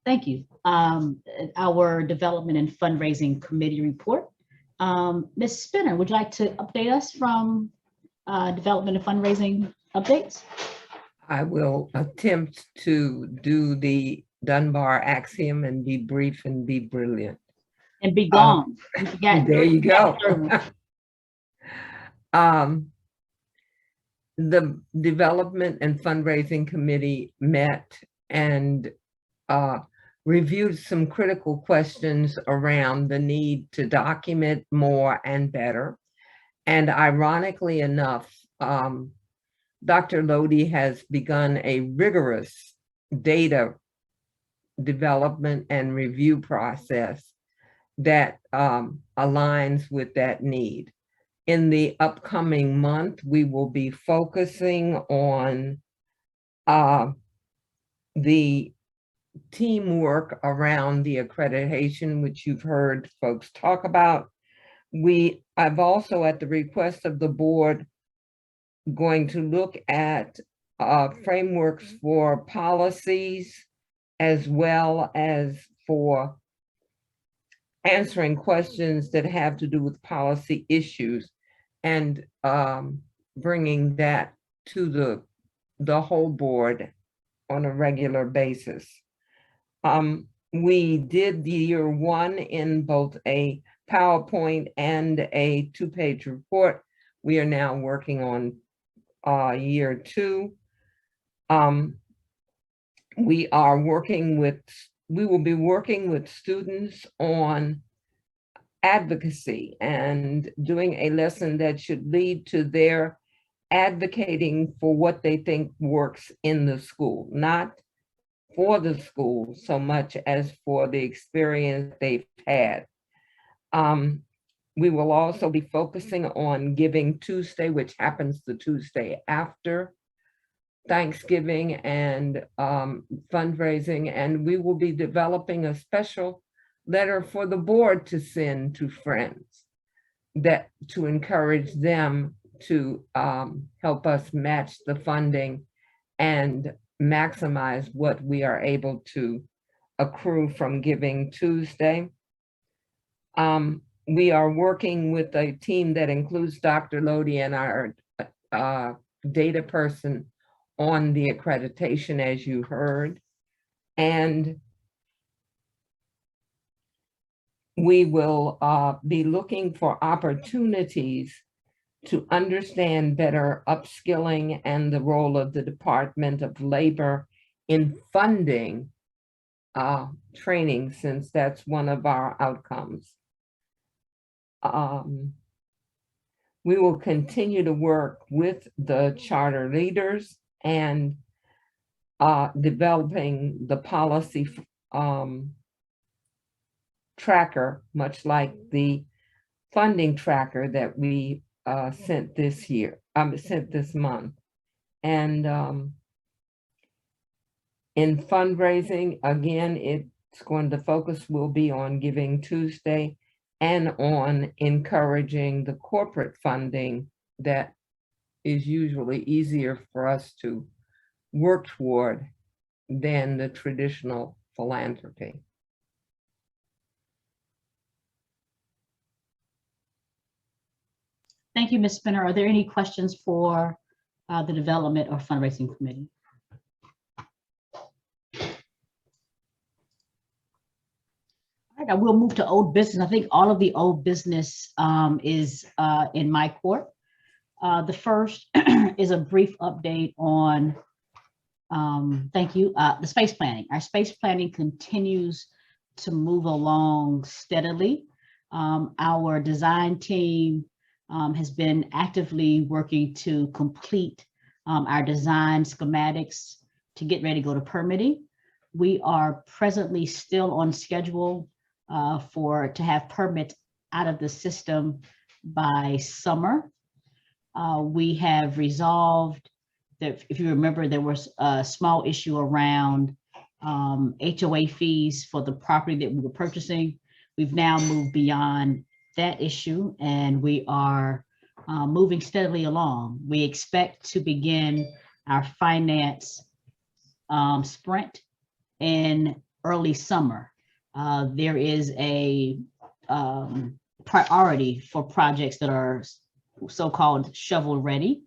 Thank you. Our Development and Fundraising Committee report. Ms. Spinner, would you like to update us from Development and Fundraising updates? I will attempt to do the Dunbar axiom and be brief and be brilliant. And be gone. There you go. The Development and Fundraising Committee met and reviewed some critical questions around the need to document more and better. And ironically enough, Dr. Lodi has begun a rigorous data development and review process that aligns with that need. In the upcoming month, we will be focusing on the teamwork around the accreditation, which you've heard folks talk about. I've also, at the request of the board, going to look at frameworks for policies as well as for answering questions that have to do with policy issues and bringing that to the whole board on a regular basis. We did the year one in both a PowerPoint and a 2-page report. We are now working on year two. We will be working with students on advocacy and doing a lesson that should lead to their advocating for what they think works in the school, not for the school so much as for the experience they've had. We will also be focusing on Giving Tuesday, which happens the Tuesday after Thanksgiving, and fundraising, and we will be developing a special letter for the board to send to friends that to encourage them to help us match the funding and maximize what we are able to accrue from Giving Tuesday. We are working with a team that includes Dr. Lodi and our data person on the accreditation, as you heard. And we will be looking for opportunities to understand better upskilling and the role of the Department of Labor in funding training, since that's one of our outcomes. We will continue to work with the charter leaders and developing the policy tracker, much like the funding tracker that we sent this month. And in fundraising, again, the focus will be on Giving Tuesday and on encouraging the corporate funding that is usually easier for us to work toward than the traditional philanthropy. Thank you, Ms. Spinner. Are there any questions for the Development or Fundraising Committee? All right, I will move to old business. I think all of the old business is in my court. The first is a brief update on, the space planning. Our space planning continues to move along steadily. Our design team has been actively working to complete our design schematics to get ready to go to permitting. We are presently still on schedule to have permits out of the system by summer. We have resolved that, if you remember, there was a small issue around HOA fees for the property that we were purchasing. We've now moved beyond that issue, and we are moving steadily along. We expect to begin our finance sprint in early summer, there is a priority for projects that are so-called shovel ready.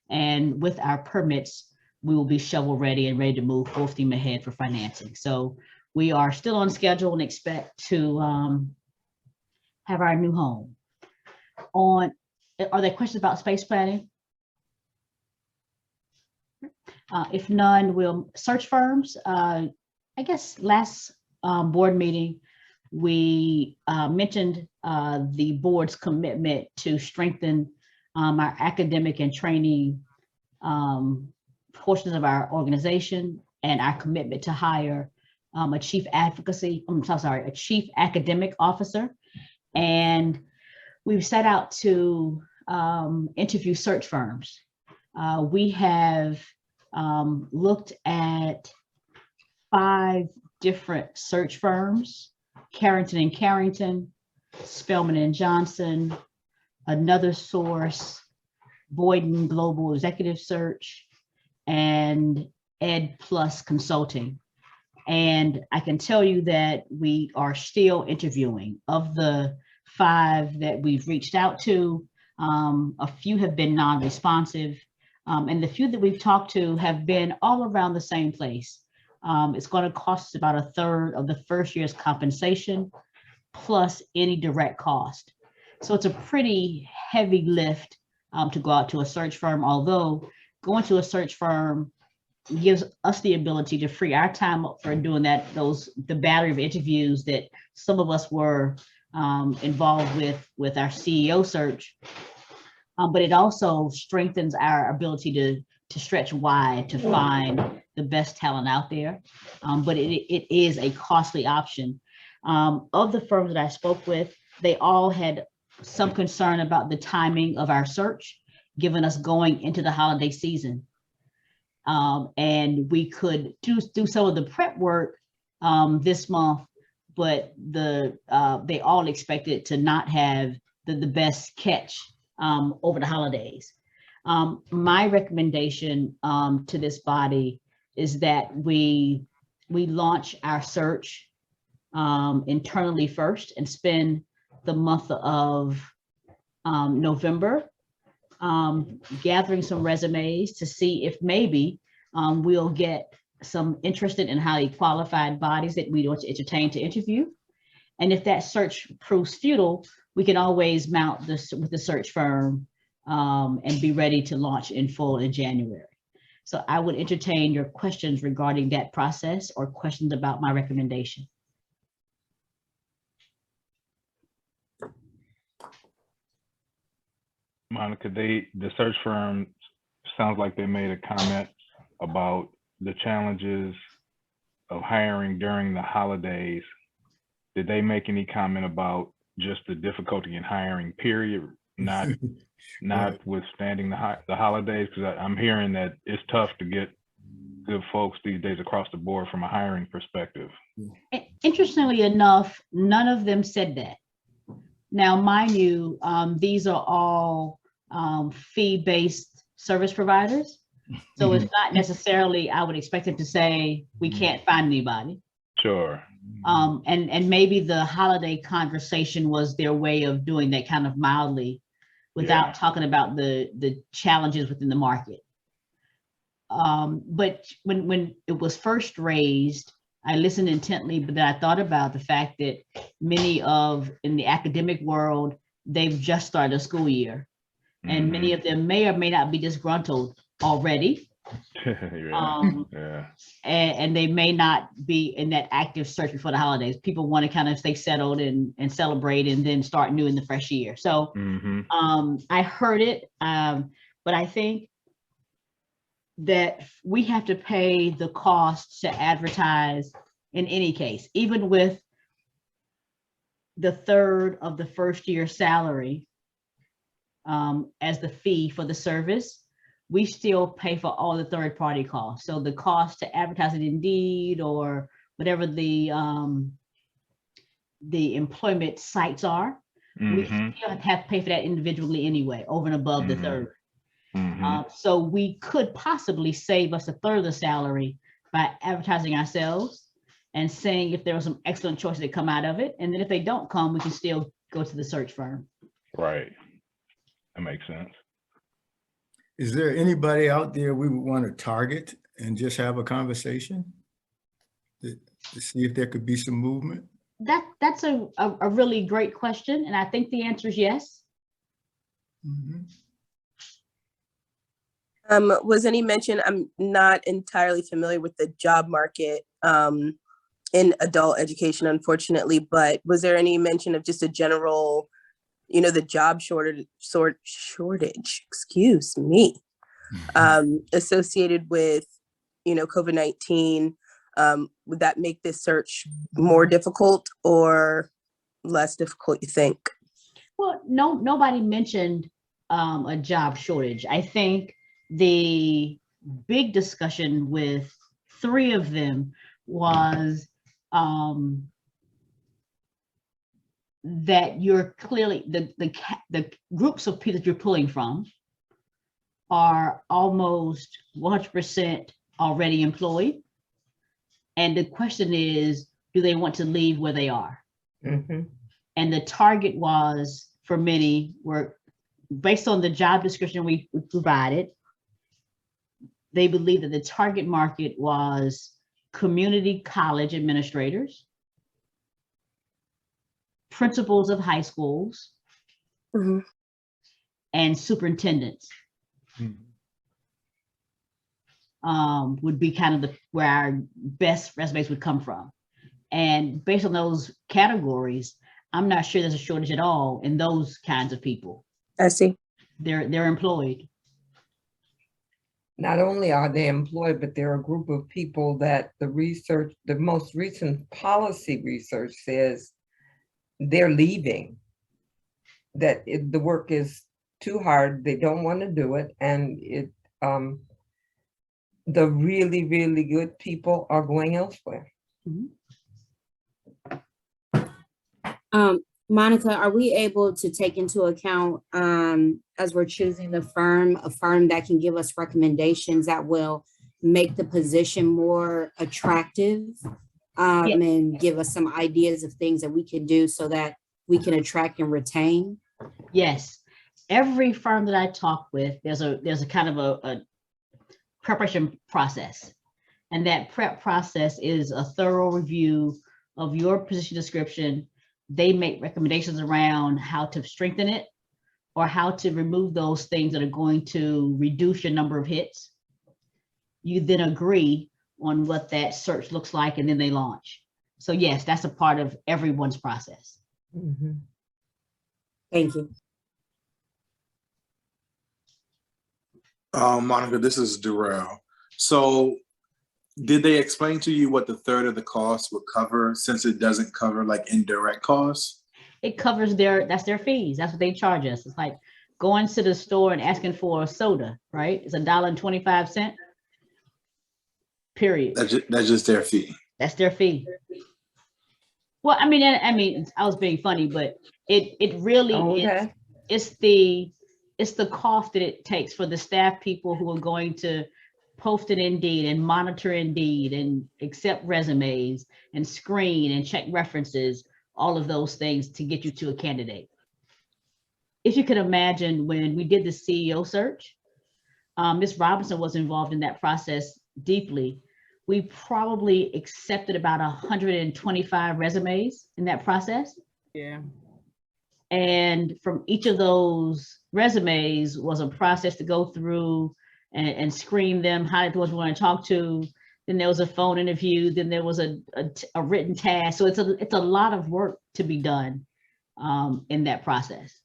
And with our permits, we will be shovel ready and ready to move full steam ahead for financing. So we are still on schedule and expect to have our new home. Are there questions about space planning? If none, we'll search firms. I guess last board meeting, we mentioned the board's commitment to strengthen our academic and training portions of our organization, and our commitment to hire a chief academic officer. And we've set out to interview search firms. We have looked at 5 different search firms: Carrington and Carrington, Spelman and Johnson, Another Source, Boyden Global Executive Search, and Ed Plus Consulting. And I can tell you that we are still interviewing. Of the 5 that we've reached out to, a few have been non-responsive, and the few that we've talked to have been all around the same place. It's going to cost us about 1/3 of the first year's compensation, plus any direct cost. So it's a pretty heavy lift to go out to a search firm, although going to a search firm gives us the ability to free our time up for doing the battery of interviews that some of us were involved with our CEO search. But it also strengthens our ability to stretch wide to find the best talent out there. But it is a costly option. Of the firms that I spoke with, they all had some concern about the timing of our search, given us going into the holiday season. And we could do some of the prep work this month, but they all expected to not have the best catch over the holidays. My recommendation to this body is that we launch our search internally first and spend the month of November gathering some resumes to see if maybe we'll get some interested and highly qualified bodies that we want to entertain to interview. And if that search proves futile, we can always mount this with the search firm and be ready to launch in full in January. So I would entertain your questions regarding that process or questions about my recommendation. Monica, the search firm sounds like they made a comment about the challenges of hiring during the holidays. Did they make any comment about just the difficulty in hiring, period, notwithstanding the holidays? Because I'm hearing that it's tough to get good folks these days across the board from a hiring perspective. Interestingly enough, none of them said that. Now, mind you, these are all fee-based service providers. So it's not necessarily, I would expect them to say, we can't find anybody. Sure. And maybe the holiday conversation was their way of doing that kind of mildly without talking about the challenges within the market. But when it was first raised, I listened intently, but then I thought about the fact that many in the academic world, they've just started a school year. And many of them may or may not be disgruntled already. And they may not be in that active search before the holidays. People want to kind of stay settled and celebrate and then start new in the fresh year. So I heard it, but I think that we have to pay the cost to advertise in any case, even with the 1/3 of the first year salary as the fee for the service. We still pay for all the third-party costs. So the cost to advertise it Indeed or whatever the employment sites are, we still have to pay for that individually anyway, over and above the 1/3. So we could possibly save us 1/3 of the salary by advertising ourselves and seeing if there are some excellent choices that come out of it. And then if they don't come, we can still go to the search firm. Right. That makes sense. Is there anybody out there we would want to target and just have a conversation to see if there could be some movement? That's a really great question. And I think the answer is yes. Mhm. Was any mention, I'm not entirely familiar with the job market in adult education, unfortunately, but was there any mention of just a general, the job shortage, excuse me, associated with, COVID-19? Would that make this search more difficult or less difficult, you think? Well, nobody mentioned a job shortage. I think the big discussion with 3 of them was that you're clearly, the groups of people that you're pulling from are almost 100% already employed. And the question is, do they want to leave where they are? Mm-hmm. And the target was, for many, were based on the job description we provided, they believe that the target market was community college administrators, principals of high schools, Mhm. and superintendents. Would be kind of where our best resumes would come from. And based on those categories, I'm not sure there's a shortage at all in those kinds of people. I see. They're employed. Not only are they employed, but they're a group of people that the most recent policy research says they're leaving, that the work is too hard, they don't want to do it, and the really, really good people are going elsewhere. Monica, are we able to take into account, as we're choosing a firm that can give us recommendations that will make the position more attractive, and give us some ideas of things that we can do so that we can attract and retain? Yes, every firm that I talk with, there's a kind of a preparation process. And that prep process is a thorough review of your position description. They make recommendations around how to strengthen it or how to remove those things that are going to reduce your number of hits. You then agree on what that search looks like, and then they launch. So yes, that's a part of everyone's process. Mm-hmm. Thank you. Monica, this is Darrell. So did they explain to you what the third of the cost would cover, since it doesn't cover like indirect costs? It covers that's their fees. That's what they charge us. It's like going to the store and asking for a soda, right? It's $1.25. Period. That's just their fee. That's their fee. Well, I mean, I was being funny, but it really is. It's the cost that it takes for the staff people who are going to post it Indeed and monitor Indeed and accept resumes and screen and check references, all of those things to get you to a candidate. If you could imagine, when we did the CEO search, Ms. Robinson was involved in that process deeply. We probably accepted about 125 resumes in that process. Yeah. And from each of those resumes was a process to go through and screen them, highlight the ones we want to talk to. Then there was a phone interview. Then there was a written task. So it's a lot of work to be done in that process.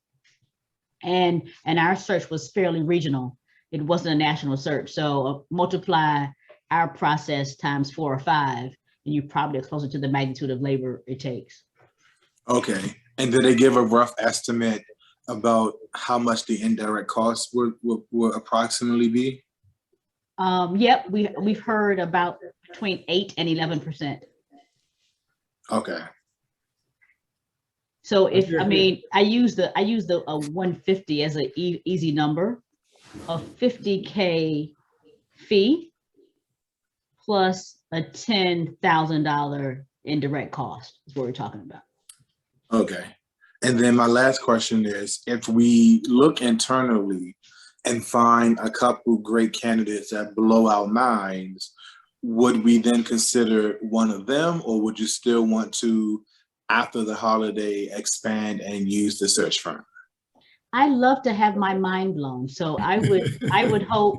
And our search was fairly regional. It wasn't a national search. So multiply our process times 4 or 5, and you're probably closer to the magnitude of labor it takes. Okay. And did they give a rough estimate about how much the indirect costs would approximately be? Yep, we've heard about between 8 and 11%. Okay. So I use the 150 as an easy number, a $50K fee plus a $10,000 indirect cost is what we're talking about. Okay. And then my last question is, if we look internally and find a couple great candidates that blow our minds, would we then consider one of them, or would you still want to, after the holiday, expand and use the search firm? I love to have my mind blown. So I would hope,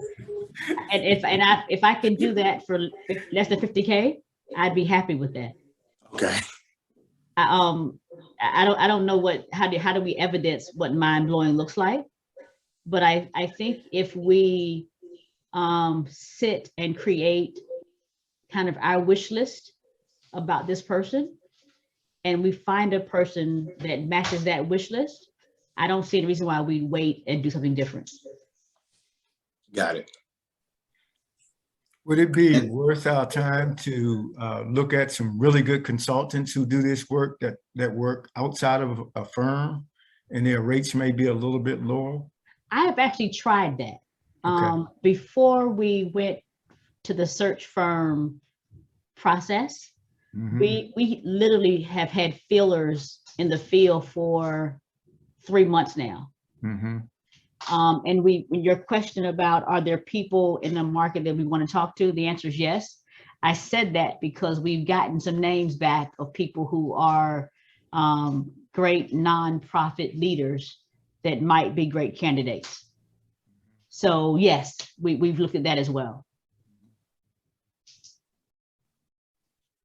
and if I can do that for less than 50K, I'd be happy with that. Okay. I don't know how do we evidence what mind blowing looks like, but I think if we sit and create kind of our wish list about this person, and we find a person that matches that wish list, I don't see any reason why we wait and do something different. Got it. Would it be worth our time to look at some really good consultants who do this work that work outside of a firm, and their rates may be a little bit lower? I have actually tried that. Okay. Before we went to the search firm process, we literally have had feelers in the field for 3 months now. And your question about, are there people in the market that we want to talk to? The answer is yes. I said that because we've gotten some names back of people who are great nonprofit leaders that might be great candidates. So yes, we've looked at that as well.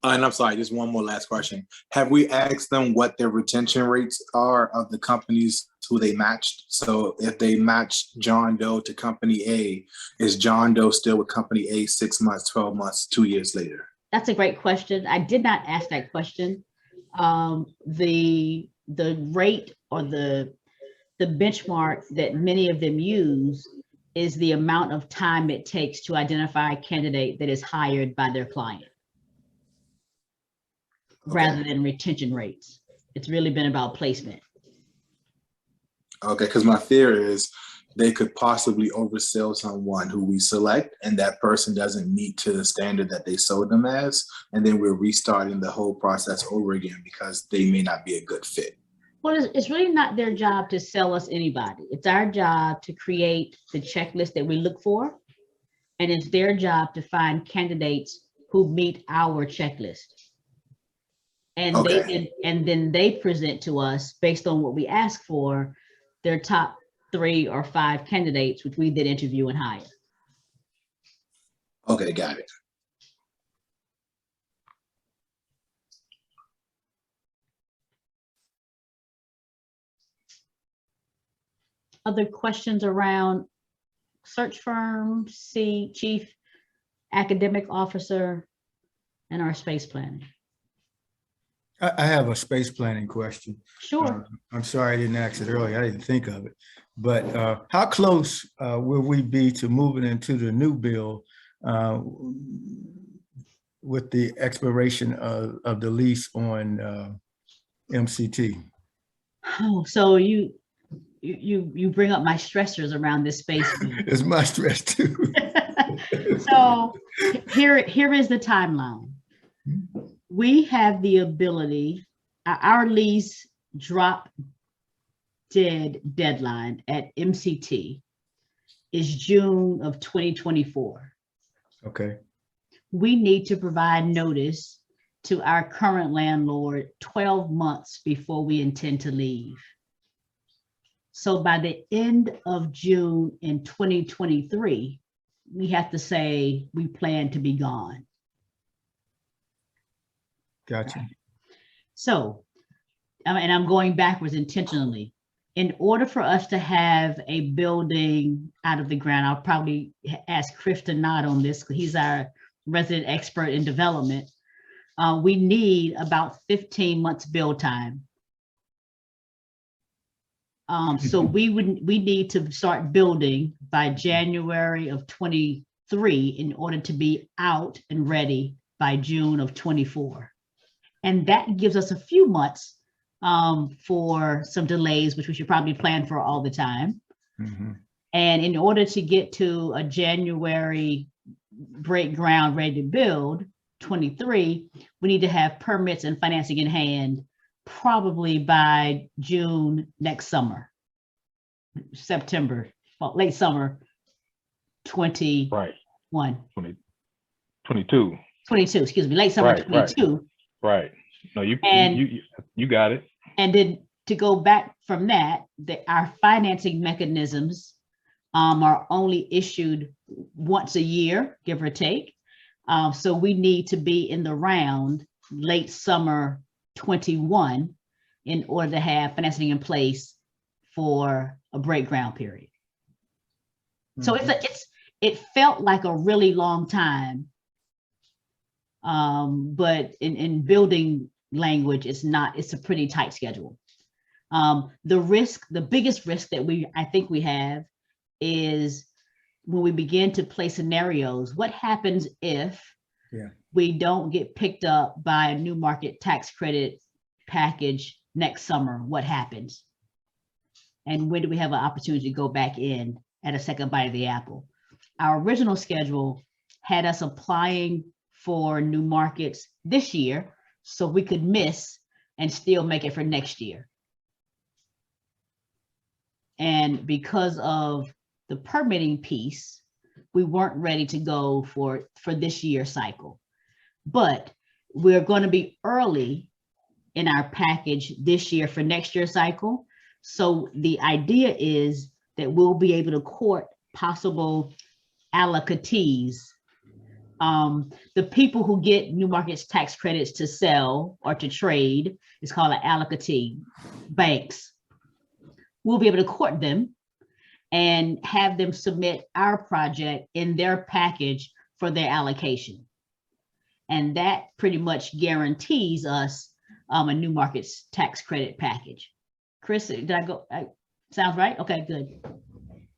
And I'm sorry, just one more last question. Have we asked them what their retention rates are of the companies who they matched? So if they matched John Doe to company A, is John Doe still with company A 6 months, 12 months, 2 years later? That's a great question. I did not ask that question. The rate or the benchmark that many of them use is the amount of time it takes to identify a candidate that is hired by their client, rather than retention rates. It's really been about placement. Okay, because my fear is they could possibly oversell someone who we select, and that person doesn't meet to the standard that they sold them as, and then we're restarting the whole process over again because they may not be a good fit. Well, it's really not their job to sell us anybody. It's our job to create the checklist that we look for, and it's their job to find candidates who meet our checklist. And then they present to us, based on what we ask for, their top 3 or 5 candidates, which we then interview and hire. Okay, got it. Other questions around search firm, chief academic officer, and our space planning? I have a space planning question. Sure. I'm sorry I didn't ask it earlier. I didn't think of it. But how close will we be to moving into the new bill with the expiration of the lease on MCT? Oh, so you bring up my stressors around this space. It's my stress too. So here is the timeline. We have the ability, our lease drop dead deadline at MCT is June of 2024. Okay. We need to provide notice to our current landlord 12 months before we intend to leave. So by the end of June in 2023, we have to say we plan to be gone. Gotcha. So, and I'm going backwards intentionally. In order for us to have a building out of the ground, I'll probably ask Chris to nod on this because he's our resident expert in development. We need about 15 months build time. So we need to start building by January of 23 in order to be out and ready by June of 24. And that gives us a few months for some delays, which we should probably plan for all the time. And in order to get to a January break ground, ready to build, 23, we need to have permits and financing in hand probably by June next summer, September, well, late summer 21. Right. 22. 22, excuse me, late summer Right, 22. Right. No, you And you got it. And then to go back from that, our financing mechanisms are only issued once a year, give or take. So we need to be in the round late summer 21 in order to have financing in place for a break ground period. So it felt like a really long time, but in building language, it's a pretty tight schedule. The biggest risk that I think we have is when we begin to play scenarios, what happens if we don't get picked up by a new market tax credit package next summer? What happens? And when do we have an opportunity to go back in at a second bite of the apple? Our original schedule had us applying for new markets this year so we could miss and still make it for next year. And because of the permitting piece, we weren't ready to go for this year's cycle. But we're going to be early in our package this year for next year's cycle. So the idea is that we'll be able to court possible allocatees. The people who get new markets tax credits to sell or to trade is called an allocatee. Banks. We'll be able to court them and have them submit our project in their package for their allocation. And that pretty much guarantees us a new markets tax credit package. Chris, did I go? Sounds right? Okay, good.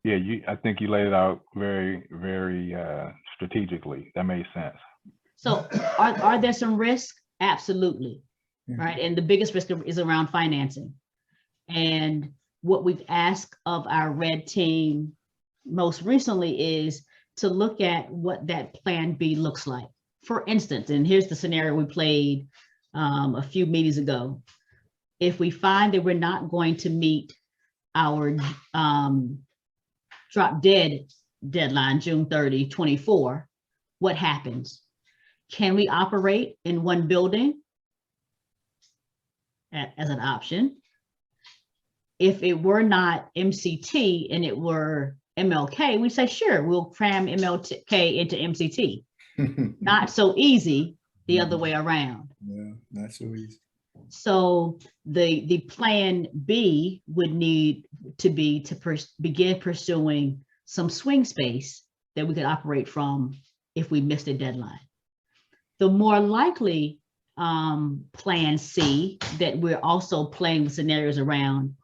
Yeah, I think you laid it out very, very strategically. That made sense. So are there some risks? Absolutely, right? And the biggest risk is around financing. And what we've asked of our red team most recently is to look at what that plan B looks like. For instance, and here's the scenario we played a few meetings ago. If we find that we're not going to meet our drop dead deadline, June 30, 24, what happens? Can we operate in one building as an option? If it were not MCT and it were MLK, we say, sure, we'll cram MLK into MCT. Not so easy the other way around. Yeah, not so easy. So the plan B would need to be to begin pursuing some swing space that we could operate from if we missed a deadline. The more likely plan C that we're also playing with scenarios around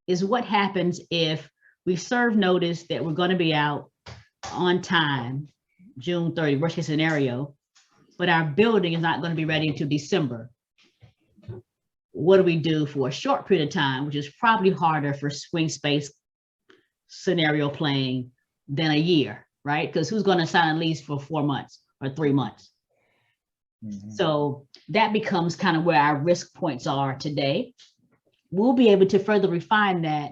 is what happens if we serve notice that we're going to be out on time, June 30, worst case scenario, but our building is not going to be ready until December. What do we do for a short period of time, which is probably harder for swing space scenario playing than a year, right? Because who's going to sign a lease for 4 months or 3 months? So that becomes kind of where our risk points are today. We'll be able to further refine that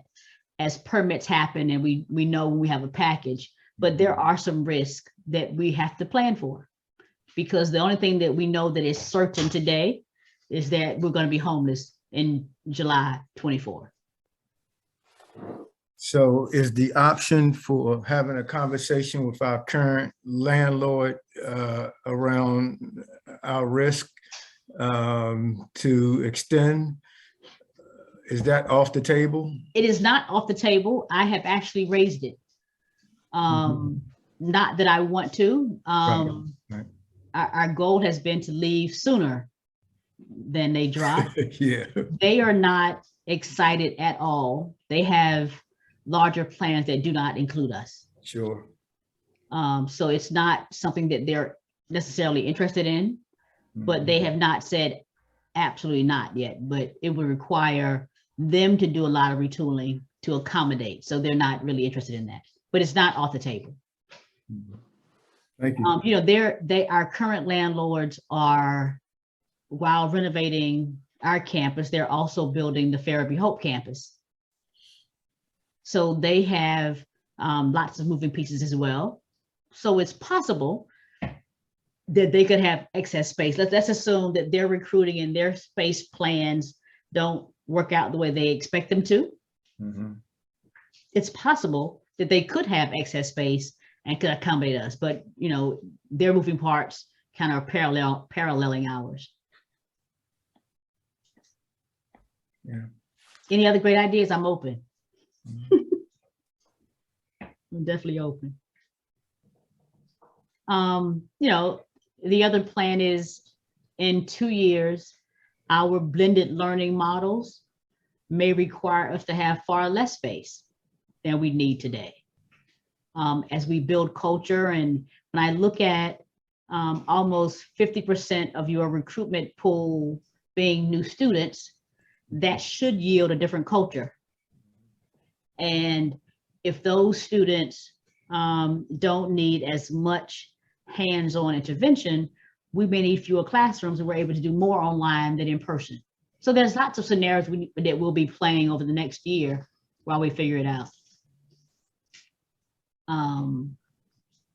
as permits happen and we know when we have a package, but there are some risks that we have to plan for, because the only thing that we know that is certain today is that we're going to be homeless in July 24. So is the option for having a conversation with our current landlord around our risk to extend, is that off the table? It is not off the table. I have actually raised it. Not that I want to. Right. Our goal has been to leave sooner than they drop. Yeah. They are not excited at all. They have larger plans that do not include us. Sure. So it's not something that they're necessarily interested in, but they have not said absolutely not yet, but it would require them to do a lot of retooling to accommodate. So they're not really interested in that, but it's not off the table. Thank you. You know, our current landlords are, while renovating our campus, they're also building the Farabee Hope campus. So they have lots of moving pieces as well. So it's possible that they could have excess space. Let's assume that their recruiting and their space plans don't work out the way they expect them to. Mm-hmm. It's possible that they could have excess space and could accommodate us, but you know, their moving parts kind of paralleling ours. Yeah. Any other great ideas? I'm open. Mm-hmm. I'm definitely open. You know, the other plan is in 2 years, our blended learning models may require us to have far less space than we need today. As we build culture, and when I look at almost 50% of your recruitment pool being new students, that should yield a different culture. And if those students don't need as much hands-on intervention, we may need fewer classrooms, and we're able to do more online than in person. So there's lots of scenarios that we'll be playing over the next year while we figure it out.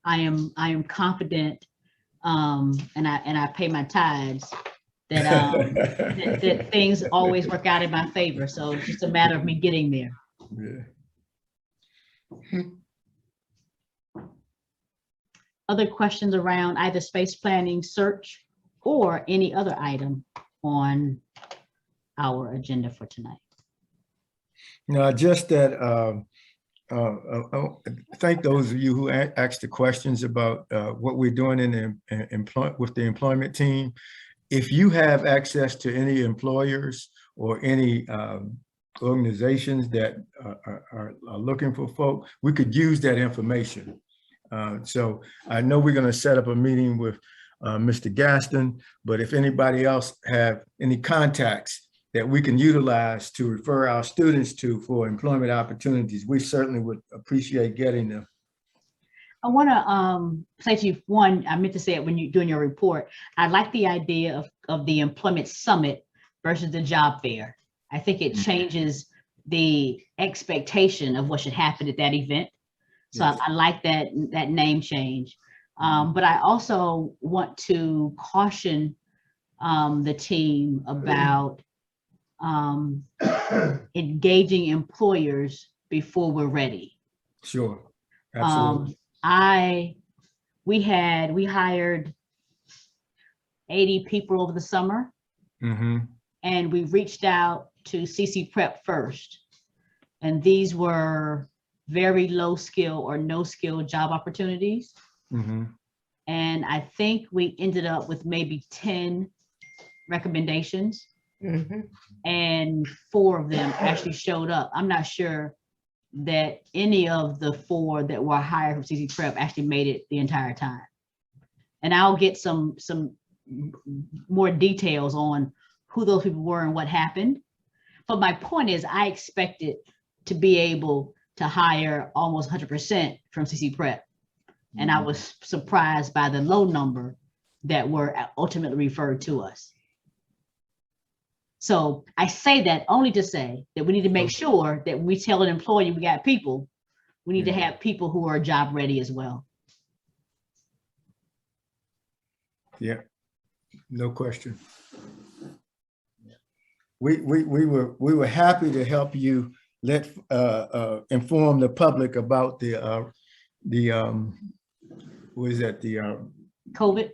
I am confident, and I pay my tithes, that that things always work out in my favor. So it's just a matter of me getting there. Yeah. Other questions around either space planning, search, or any other item on our agenda for tonight? No, just that, thank those of you who asked the questions about what we're doing in with the employment team. If you have access to any employers or any organizations that are looking for folk, we could use that information. So I know we're going to set up a meeting with Mr. Gaston, but if anybody else have any contacts that we can utilize to refer our students to for employment opportunities, we certainly would appreciate getting them. I want to say to you, one, I meant to say it when you're doing your report, I like the idea of the employment summit versus the job fair. I think it changes the expectation of what should happen at that event. So yes. I like that name change. But I also want to caution the team about engaging employers before we're ready. Sure, absolutely. We hired 80 people over the summer, and we reached out to CCPrep first, and these were very low skill or no skill job opportunities. And I think we ended up with maybe 10 recommendations, and 4 of them actually showed up. I'm not sure that any of the 4 that were hired from CCPrep actually made it the entire time. And I'll get some more details on who those people were and what happened. But my point is, I expected to be able to hire almost 100% from CCPrep. And I was surprised by the low number that were ultimately referred to us. So I say that only to say that we need to make sure that when we tell an employee we got people, we need to have people who are job ready as well. Yeah, no question. We were happy to help you inform the public about the what is that, the COVID?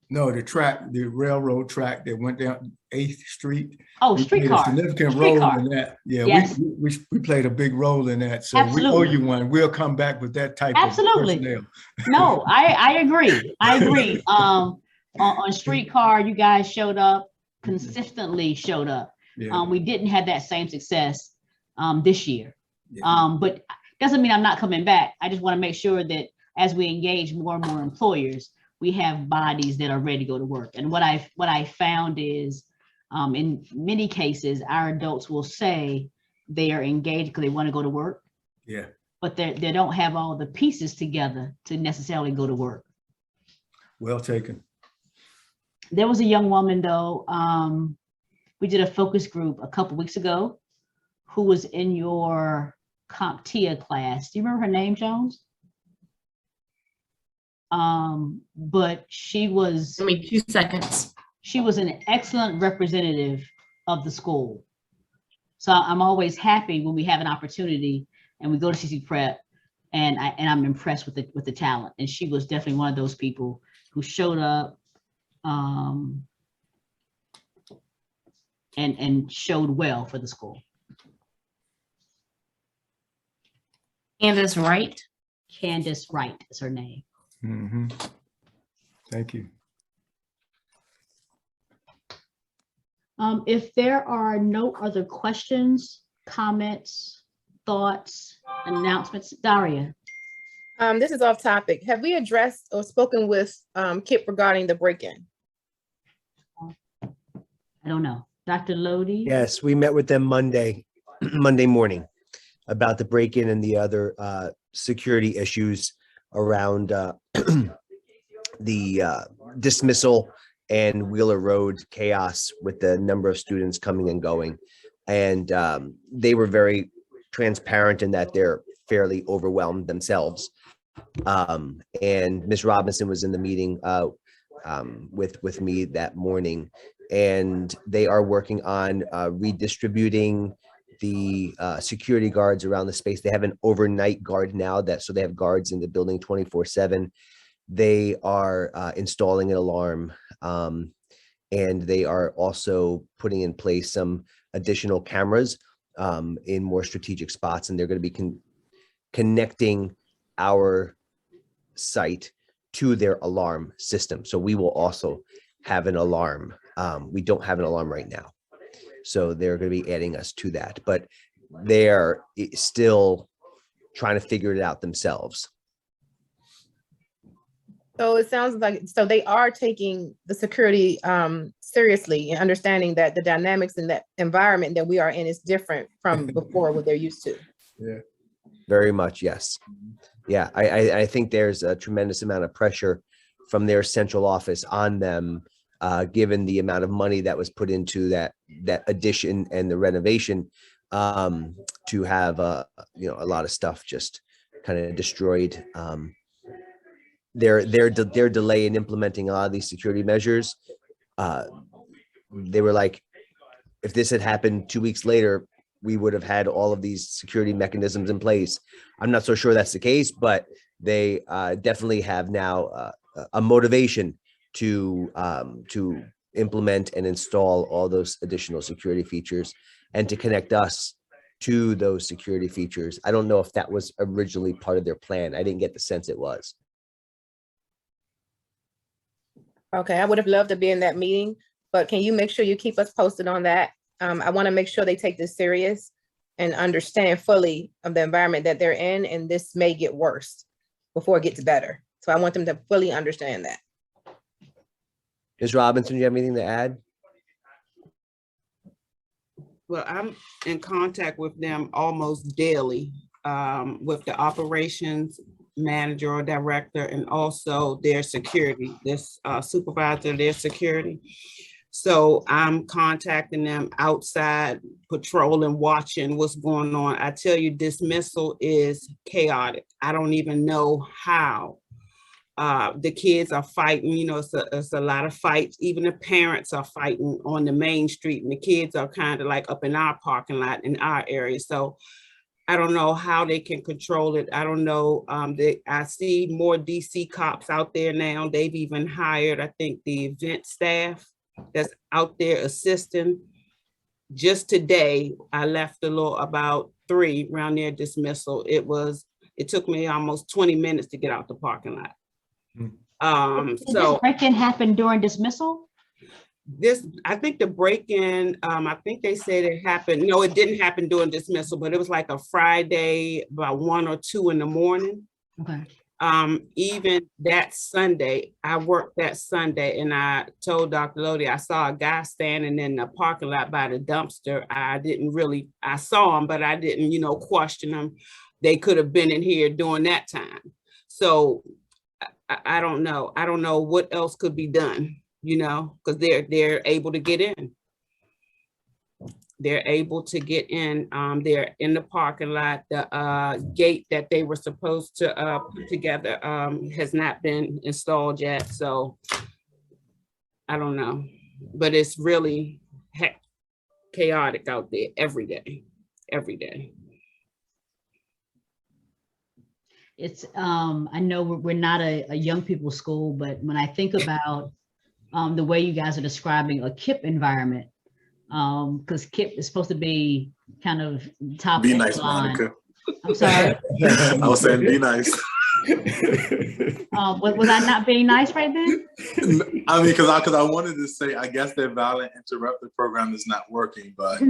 No, the railroad track that went down 8th Street. Oh, streetcar. A significant role in that. Yeah, yes. we played a big role in that. So absolutely. We owe you one. We'll come back with that type of personnel. No, I agree. I agree. On streetcar, you guys showed up, consistently showed up. Yeah. We didn't have that same success this year. Yeah. But doesn't mean I'm not coming back. I just want to make sure that as we engage more and more employers, we have bodies that are ready to go to work. And what I found is, in many cases, our adults will say they are engaged because they want to go to work. Yeah. But they don't have all the pieces together to necessarily go to work. Well taken. There was a young woman though, we did a focus group a couple weeks ago who was in your CompTIA class. Do you remember her name, Jones? But she was, Give me 2 seconds. she was an excellent representative of the school. So I'm always happy when we have an opportunity and we go to CCPrep, and I'm impressed with the talent. And she was definitely one of those people who showed up and showed well for the school. Candace Wright. Candace Wright is her name. Mm-hmm. Thank you. If there are no other questions, comments, thoughts, announcements, Daria. This is off topic. Have we addressed or spoken with Kip regarding the break-in? I don't know. Dr. Lodi? Yes, we met with them Monday morning about the break-in and the other security issues around the dismissal and Wheeler Road chaos with the number of students coming and going. And they were very transparent in that they're fairly overwhelmed themselves. And Ms. Robinson was in the meeting with me that morning, and they are working on redistributing the security guards around the space. They have an overnight guard now, so they have guards in the building 24/7. They are installing an alarm, and they are also putting in place some additional cameras in more strategic spots, and they're going to be connecting our site to their alarm system. So we will also have an alarm. We don't have an alarm right now, so they're going to be adding us to that, but they're still trying to figure it out themselves. So it sounds like, so they are taking the security seriously and understanding that the dynamics in that environment that we are in is different from before what they're used to. Yeah. Very much, yes. Yeah, I think there's a tremendous amount of pressure from their central office on them, given the amount of money that was put into that addition and the renovation, to have a lot of stuff just kind of destroyed. Their delay in implementing a lot of these security measures, they were like, if this had happened 2 weeks later, we would have had all of these security mechanisms in place. I'm not so sure that's the case, but they definitely have now a motivation to implement and install all those additional security features and to connect us to those security features. I don't know if that was originally part of their plan. I didn't get the sense it was. Okay, I would have loved to be in that meeting, but can you make sure you keep us posted on that? I want to make sure they take this serious and understand fully of the environment that they're in, and this may get worse before it gets better. So I want them to fully understand that. Ms. Robinson, do you have anything to add? Well, I'm in contact with them almost daily, with the operations manager or director, and also their security, this supervisor, their security. So I'm contacting them outside, patrolling, watching what's going on. I tell you, dismissal is chaotic. I don't even know how. The kids are fighting, it's a lot of fights. Even the parents are fighting on the main street, and the kids are kind of like up in our parking lot in our area. So I don't know how they can control it. I don't know. I see more DC cops out there now. They've even hired, I think, the event staff that's out there assisting. Just today, I left a little about 3 around their dismissal. It took me almost 20 minutes to get out the parking lot. Did this break-in happen during dismissal? I think the break-in, I think they said it happened. No, it didn't happen during dismissal, but it was like a Friday about 1 or 2 in the morning. Okay. Even that Sunday, I worked that Sunday, and I told Dr. Lodi, I saw a guy standing in the parking lot by the dumpster. I saw him, but I didn't, question him. They could have been in here during that time. So I don't know. I don't know what else could be done, you know, because they're able to get in. They're able to get in. They're in the parking lot. The gate that they were supposed to put together has not been installed yet. So I don't know, but it's really chaotic out there every day, every day. It's, I know we're not a young people school, but when I think about the way you guys are describing a KIPP environment, because KIPP is supposed to be kind of top Be nice, echelon. Monica. I'm sorry. I was saying be nice. Was I not being nice right then? I mean, because I wanted to say, I guess their violent interrupter program is not working, but.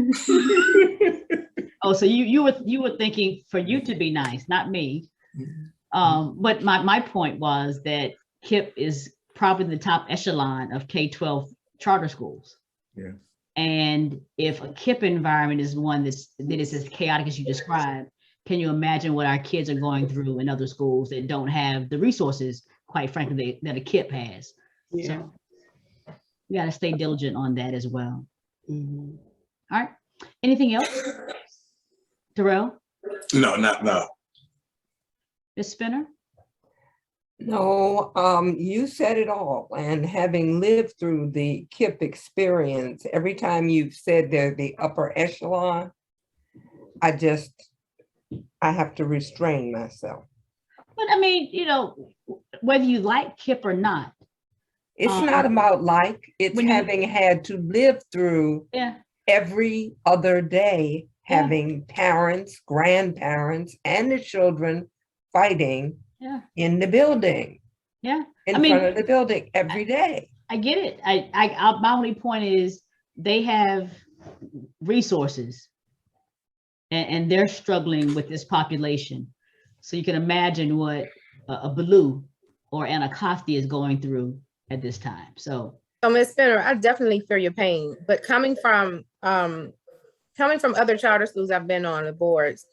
Oh, so you were thinking for you to be nice, not me. But my point was that KIPP is probably the top echelon of K-12 charter schools. Yeah. And if a KIPP environment is one that is as chaotic as you described, can you imagine what our kids are going through in other schools that don't have the resources, quite frankly, that a KIPP has? Yeah. So we got to stay diligent on that as well. Mm-hmm. All right. Anything else? Terrell? No. Ms. Spinner? No, you said it all. And having lived through the KIPP experience, every time you've said they're the upper echelon, I have to restrain myself. But I mean, you know, whether you like KIPP or not. It's not about like, it's having had to live through every other day, having parents, grandparents, and the children fighting in the building. Yeah. In front of the building every day. I get it. My only point is they have resources and they're struggling with this population. So you can imagine what a Baloo or Anacostia is going through at this time. So Ms. Spinner, I definitely feel your pain, but coming from other charter schools I've been on the boards,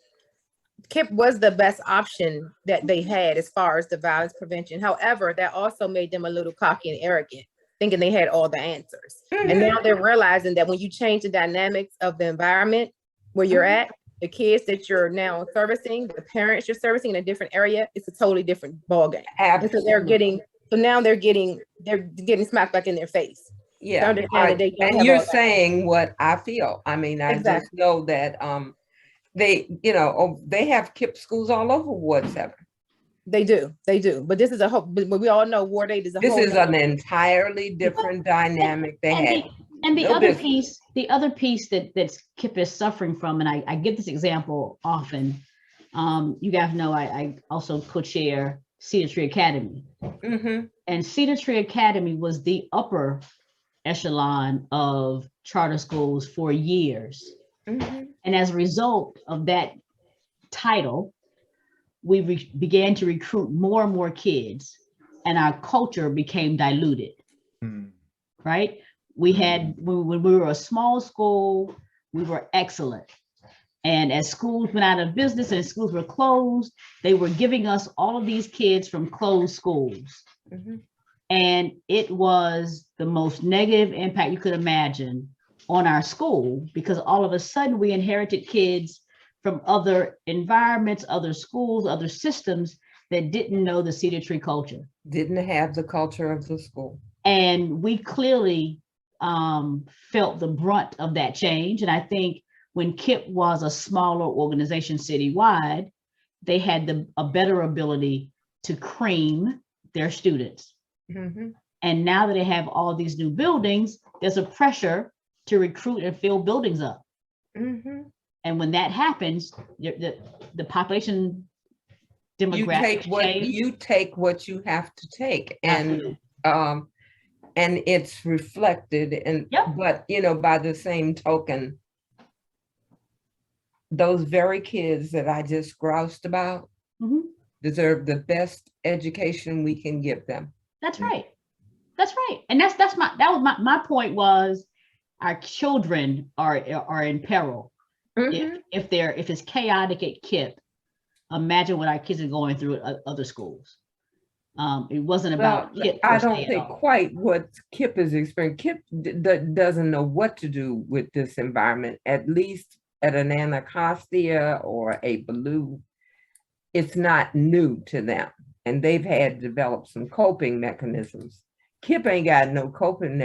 KIPP was the best option that they had as far as the violence prevention. However, that also made them a little cocky and arrogant, thinking they had all the answers. And now they're realizing that when you change the dynamics of the environment where you're at, the kids that you're now servicing, the parents you're servicing in a different area, it's a totally different ballgame. And so they're getting smacked back in their face. Yeah, and you're saying what I feel. I mean, I just know that they have KIPP schools all over Ward 7. They do. But this is a whole, but we all know Ward 8 is this is an entirely different dynamic they had. And the other piece that KIPP is suffering from, and I give this example often, you guys know I also co-chair Cedar Tree Academy. And Cedar Tree Academy was the upper echelon of charter schools for years. And as a result of that title, we began to recruit more and more kids, and our culture became diluted. Right? When we were a small school, we were excellent. And as schools went out of business and schools were closed, they were giving us all of these kids from closed schools. And it was the most negative impact you could imagine on our school, because all of a sudden we inherited kids from other environments, other schools, other systems that didn't know the Cedar Tree culture. Didn't have the culture of the school. And we clearly felt the brunt of that change. And I think when KIPP was a smaller organization citywide, they had a better ability to cream their students. And now that they have all these new buildings, there's a pressure to recruit and fill buildings up. And when that happens, the population demographics you take what you have to take, and it's reflected. And but by the same token, those very kids that I just groused about deserve the best education we can give them. That's right. That's right. And that was my point was our children are in peril. If it's chaotic at KIPP, imagine what our kids are going through at other schools. It wasn't about Well, KIP I per se don't at think all. quite what KIP is experiencing. KIP doesn't know what to do with this environment, at least at an Anacostia or a Blue. It's not new to them, and they've had to develop some coping mechanisms. KIP ain't got no coping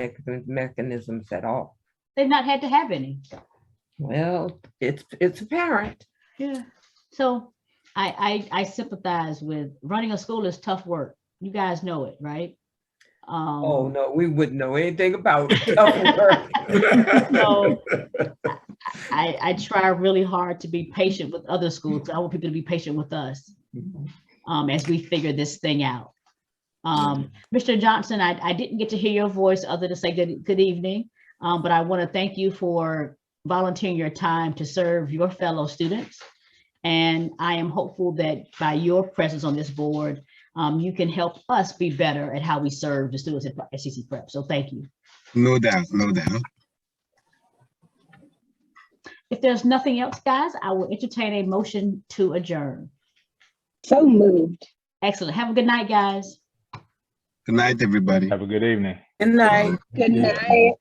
mechanisms at all. They've not had to have any. Well, it's apparent. Yeah. So I sympathize with running a school is tough work. You guys know it, right? Oh no, we wouldn't know anything about tough work. So I try really hard to be patient with other schools. I want people to be patient with us as we figure this thing out. Mr. Johnson, I didn't get to hear your voice other than say good evening, but I want to thank you for volunteering your time to serve your fellow students. And I am hopeful that by your presence on this board, you can help us be better at how we serve the students at CCPrep. So thank you. No doubt, no doubt. If there's nothing else, guys, I will entertain a motion to adjourn. So moved. Excellent. Have a good night, guys. Good night, everybody. Have a good evening. Good night. Good night.